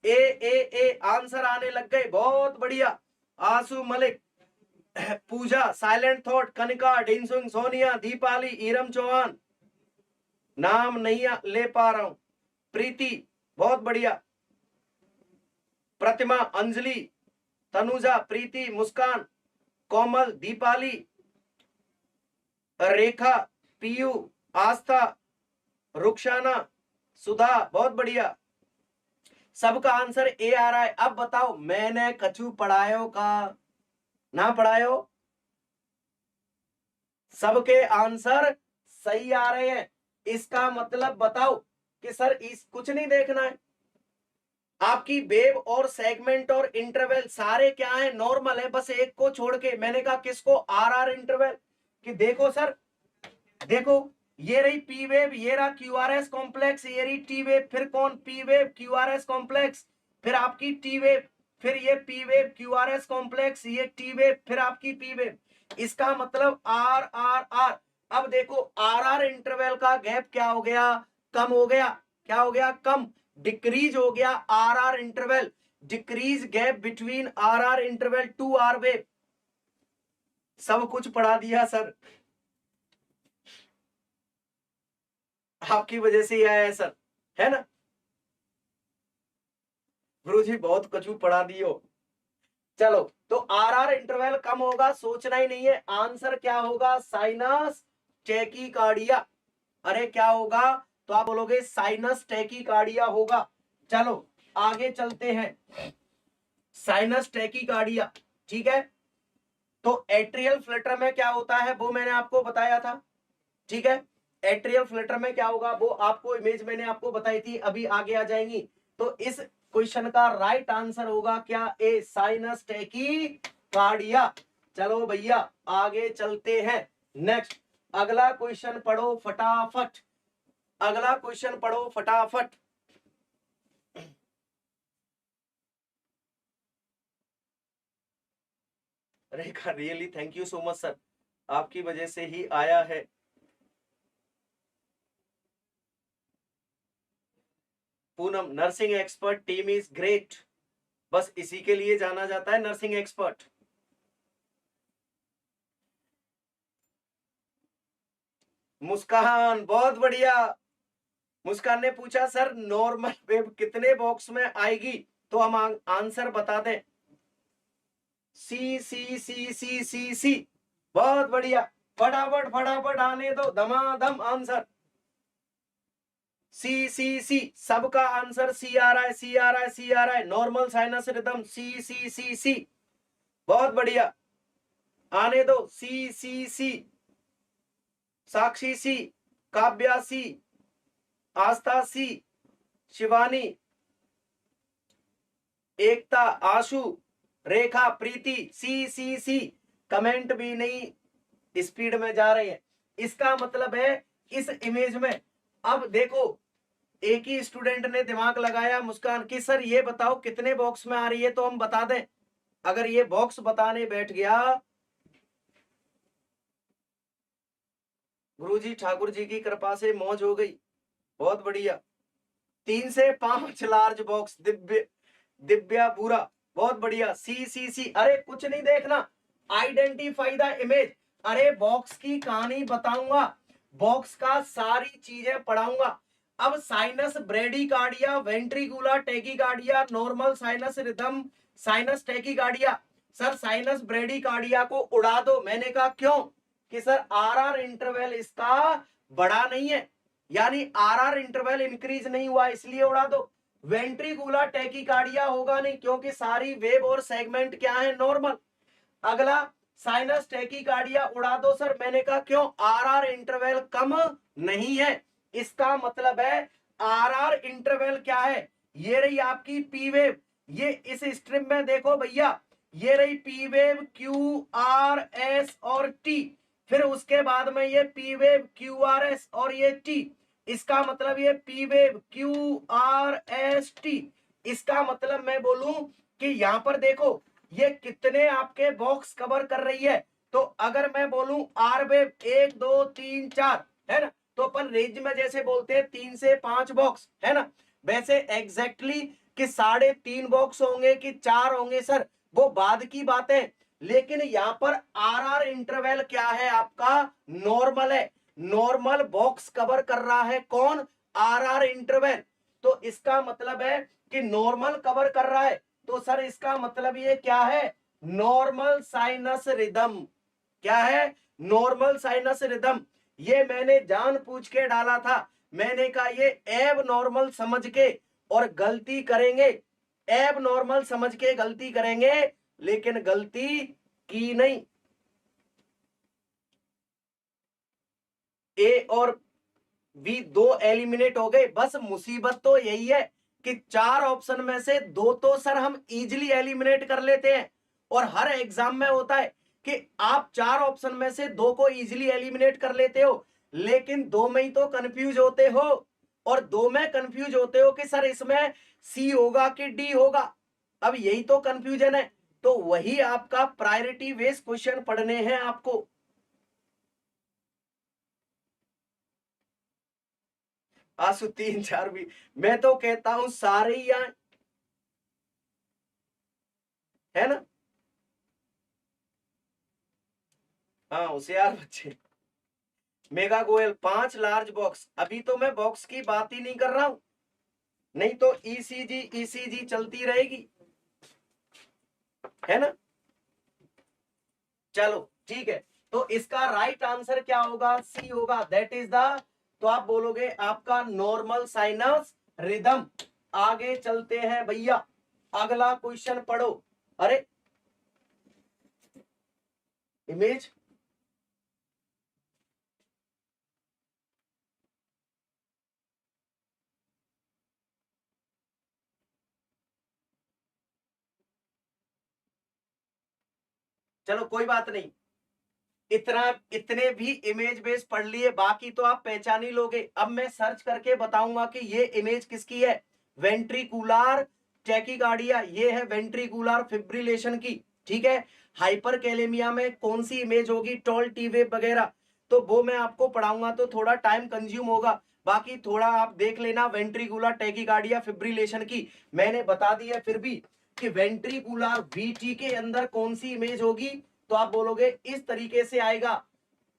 ए आंसर आने लग गए, बहुत बढ़िया। आसू मलिक, पूजा, साइलेंट थॉट, कनिका, डिंसुंग, सोनिया, दीपाली, ईरम चौहान, नाम नहीं ले पा रहा हूं, प्रीति, बहुत बढ़िया, प्रतिमा, अंजलि, तनुजा, प्रीति, मुस्कान, कोमल, दीपाली, रेखा, पीयू, आस्था, रुखसाना, सुधा, बहुत बढ़िया। सबका आंसर ए आ रहा है। अब बताओ मैंने कछु पढ़ायो का ना पढ़ायो, सबके आंसर सही आ रहे हैं। इसका मतलब बताओ कि सर इस कुछ नहीं देखना है, आपकी वेव और सेगमेंट और इंटरवल सारे क्या है, नॉर्मल है, बस एक को छोड़ के। मैंने कहा किसको, आर इंटरवल, कि देखो सर, देखो ये रही पी वेव, ये रहा क्यूआरएस कॉम्प्लेक्स, ये रही टी वेव, फिर कौन, पी वेव क्यूआरएस कॉम्प्लेक्स, फिर आपकी टी वेव, फिर ये पी वेव क्यूआरएस कॉम्प्लेक्स, ये टी वेव, फिर आपकी पी वेव। इसका मतलब आर आर आर। अब देखो आर आर इंटरवल का गैप क्या हो गया, कम हो गया, क्या हो गया, कम, डिक्रीज हो गया R R interval, decrease gap between R R interval to R wave. सब कुछ पढ़ा दिया सर, आपकी वजह से ही आया है सर, है ना। गुरु जी बहुत कुछ पढ़ा दियो। चलो तो आर आर इंटरवल कम होगा, सोचना ही नहीं है, आंसर क्या होगा, साइनस टैकीकार्डिया। अरे क्या होगा, तो आप बोलोगे साइनस टैकीकार्डिया होगा। चलो आगे चलते हैं, साइनस टैकीकार्डिया, ठीक है। तो एट्रियल फ्लटर में क्या होता है वो मैंने आपको बताया था, ठीक है। एट्रियल फ्लटर में क्या होगा वो आपको इमेज मैंने आपको बताई थी, अभी आगे आ जाएंगी। तो इस क्वेश्चन का राइट आंसर होगा क्या? ए, साइनस टैकीकार्डिया। चलो भैया आगे चलते हैं। नेक्स्ट अगला क्वेश्चन पढ़ो फटाफट, अगला क्वेश्चन पढ़ो फटाफट। Rekha, really thank you so much sir, आपकी वजह से ही आया है। Poonam, nursing expert team is great, बस इसी के लिए जाना जाता है नर्सिंग एक्सपर्ट। मुस्कान, बहुत बढ़िया। मुस्कान ने पूछा सर नॉर्मल वेव कितने बॉक्स में आएगी, तो हम आंसर बता दें। सी C C C C C, बहुत बढ़िया। फटाफट फटाफट आने दो, धमाधम आंसर। सी सी सी, सबका आंसर सी आ रहा है, सी आ रहा है, सी आ रहा है। नॉर्मल साइनस रिदम, सी सी सी सी, बहुत बढ़िया। आने दो, सी सी सी। साक्षी सी, काव्या सी, आस्था सी, शिवानी, एकता, आशु, रेखा, प्रीति, सी सी सी। कमेंट भी नहीं स्पीड में जा रहे हैं, इसका मतलब है इस इमेज में। अब देखो एक ही स्टूडेंट ने दिमाग लगाया मुस्कान की सर ये बताओ कितने बॉक्स में आ रही है, तो हम बता दें। अगर ये बॉक्स बताने बैठ गया, गुरुजी ठाकुर जी की कृपा से मौज हो गई, बहुत बढ़िया। 3 से 5 लार्ज बॉक्स, दिव्य दिव्या पूरा, बहुत बढ़िया। सी सी सी, अरे कुछ नहीं देखना, आइडेंटिफाई द इमेज। अरे बॉक्स की कहानी बताऊंगा, बॉक्स का सारी चीजें पढ़ाऊंगा। अब sinus bradycardia, ventricular tachycardia, normal sinus rhythm, sinus tachycardia. Sir sinus bradycardia को उड़ा दो, मैंने कहा क्यों? कि सर आर इंटरवल इसका बड़ा नहीं है, यानी आर इंटरवल इंक्रीज नहीं हुआ, इसलिए उड़ा दो। वेंट्रिकुलर टैकीकार्डिया होगा नहीं, क्योंकि सारी वेव और सेगमेंट क्या है? नॉर्मल। अगला साइनस टैकीकार्डिया उड़ा दो सर, मैंने कहा क्यों? आर इंटरवल कम नहीं है, इसका मतलब है आर इंटरवल क्या है? ये रही आपकी पी वेव, ये इस स्ट्रिप में देखो भैया, ये रही P wave Q R S और टी, फिर उसके बाद में ये P wave Q R S और ये टी, इसका मतलब ये P wave Q R S T. इसका मतलब मैं बोलूं कि यहां पर देखो ये कितने आपके बॉक्स कवर कर रही है। तो अगर मैं बोलूं आर वेव 1 2 3 4 है ना, तो अपन रेंज में जैसे बोलते हैं 3 से 5 बॉक्स है ना, वैसे एग्जैक्टली कि 3.5 बॉक्स होंगे कि 4 होंगे सर, वो बाद की बात है। लेकिन यहां पर आर इंटरवल क्या है आपका? नॉर्मल है, नॉर्मल बॉक्स कवर कर रहा है कौन? R interval. तो इसका मतलब है कि नॉर्मल कवर कर रहा है, तो सर इसका मतलब ये क्या है? Normal sinus rhythm. क्या है? Normal sinus rhythm. ये मैंने जान पूछ के डाला था, मैंने कहा ये एब नॉर्मल समझ के और गलती करेंगे, एब नॉर्मल समझ के गलती करेंगे, लेकिन गलती की नहीं। ए और बी दो एलिमिनेट हो गए। बस मुसीबत तो यही है कि 4 ऑप्शन में से 2 तो सर हम इजीली एलिमिनेट कर लेते हैं, और हर एग्जाम में होता है कि आप 4 ऑप्शन में से 2 को इजीली एलिमिनेट कर लेते हो, लेकिन 2 में ही तो कंफ्यूज होते हो, और 2 में कंफ्यूज होते हो कि सर इसमें सी होगा कि डी होगा। अब यही तो कंफ्यूजन है, तो वही आपका प्रायोरिटी बेस्ड क्वेश्चन पढ़ने हैं आपको। आंसू 3 4 भी, मैं तो कहता हूं सारे ही आए, है ना? हाँ होशियार बच्चे। मेगा गोयल 5 लार्ज बॉक्स, अभी तो मैं बॉक्स की बात ही नहीं कर रहा हूं, नहीं तो ईसीजी ईसीजी चलती रहेगी, है ना? चलो ठीक है, तो इसका राइट आंसर क्या होगा? सी होगा, दैट इज द, तो आप बोलोगे आपका नॉर्मल साइनस रिदम। आगे चलते हैं भैया, अगला क्वेश्चन पढ़ो। अरे इमेज, चलो कोई बात नहीं, इतने भी इमेज बेस पढ़ लिए, बाकी तो आप पहचान ही लोगे। अब मैं सर्च करके बताऊंगा कि ये इमेज किसकी है, वेंट्रिकुलर टैकीकार्डिया, ये है वेंट्रिकुलर फिब्रिलेशन की, ठीक है। हाइपरकैलेमिया में कौन सी इमेज होगी, टॉल टी वेव वगैरह, तो वो मैं आपको पढ़ाऊंगा तो थोड़ा टाइम कंज्यूम होगा। बाकी थोड़ा आप देख लेना वेंट्रिकुलर टैकीकार्डिया फिब्रिलेशन की मैंने बता दी है, फिर भी कि वेंट्रिकुलर वीटी के अंदर कौन सी इमेज होगी, तो आप बोलोगे इस तरीके से आएगा,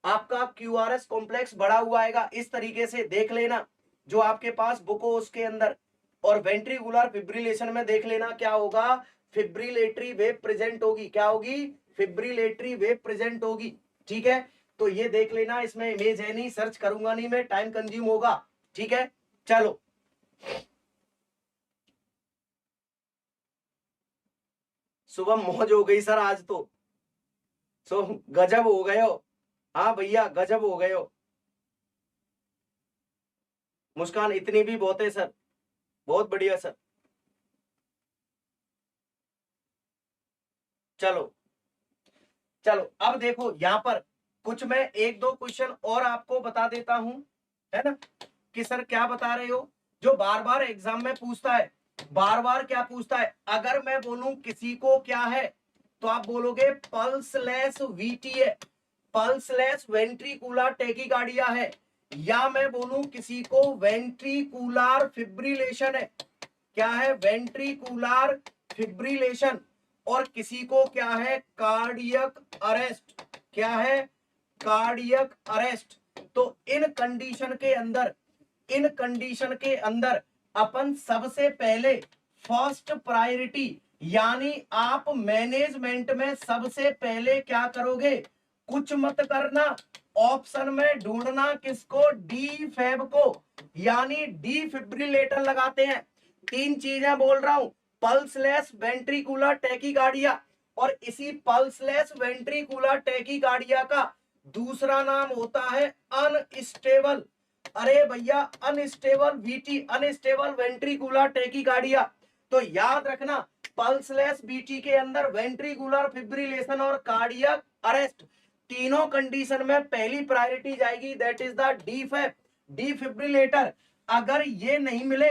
आपका क्यूआरएस कॉम्प्लेक्स बढ़ा हुआ आएगा, इस तरीके से देख लेना जो आपके पास बुक हो उसके अंदर। और वेंट्रिकुलर फिब्रिलेशन में देख लेना क्या होगा, फिब्रिलेटरी वेव प्रेजेंट होगी, क्या होगी, फिब्रिलेटरी वेव प्रेजेंट होगी, ठीक है। तो ये देख लेना, इसमें इमेज है नहीं, सर्च करूंगा नहीं मैं, टाइम कंज्यूम होगा, ठीक है। चलो सुबह मौज हो गई सर आज तो, सो गजब हो गए हो, हाँ भैया गजब हो गए हो। मुस्कान इतनी भी बहुत है सर, बहुत बढ़िया सर। चलो चलो अब देखो यहाँ पर कुछ मैं एक दो क्वेश्चन और आपको बता देता हूं, है ना, कि सर क्या बता रहे हो, जो बार बार एग्जाम में पूछता है, बार बार क्या पूछता है, अगर मैं बोलूं किसी को क्या है, तो आप बोलोगे पल्सलेस वीटी है, पल्सलेस वेंट्रिकुलर टैकीकार्डिया है, या मैं बोलूं किसी को वेंट्रिकुलर फिब्रिलेशन है, क्या है, वेंट्रिकुलर फिब्रिलेशन, और किसी को क्या है, कार्डियक अरेस्ट, क्या है, कार्डियक अरेस्ट। तो इन कंडीशन के अंदर, इन कंडीशन के अंदर अपन सबसे पहले फर्स्ट प्रायोरिटी, यानी आप मैनेजमेंट में सबसे पहले क्या करोगे, कुछ मत करना, ऑप्शन में ढूंढना किसको, डी फैब को, यानी डी फिब्रिलेटर लगाते हैं। तीन चीजें बोल रहा हूं, पल्सलेस वेंट्रिकुलर टैकीकार्डिया, और इसी पल्सलेस वेंट्रिकुलर टैकीकार्डिया का दूसरा नाम होता है अनस्टेबल, अरे भैया unstable VT, unstable ventricular tachycardia. तो याद रखना पल्सलेस बीटी के अंदर वेंट्रिकुलर फिब्रिलेशन और कार्डियक अरेस्ट, तीनों कंडीशन में पहली प्रायोरिटी जाएगी, दैट इज द डीफैब, डिफिब्रिलेटर। अगर ये नहीं मिले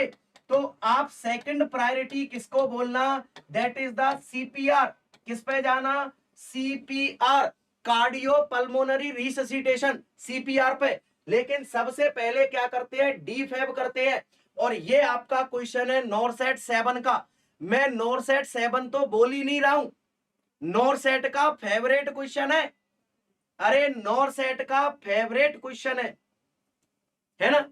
तो आप सेकंड प्रायोरिटी किसको बोलना, दैट इज द सीपीआर, किस पे जाना, CPR, cardio pulmonary resuscitation, CPR पे। लेकिन सबसे पहले क्या करते हैं, डीफैब करते हैं। और ये आपका क्वेश्चन है नॉरसेट 7 का, मैं नॉरसेट 7 तो बोल ही नहीं रहा हूं, नॉरसेट का फेवरेट क्वेश्चन है, अरे नॉरसेट का फेवरेट क्वेश्चन है ना।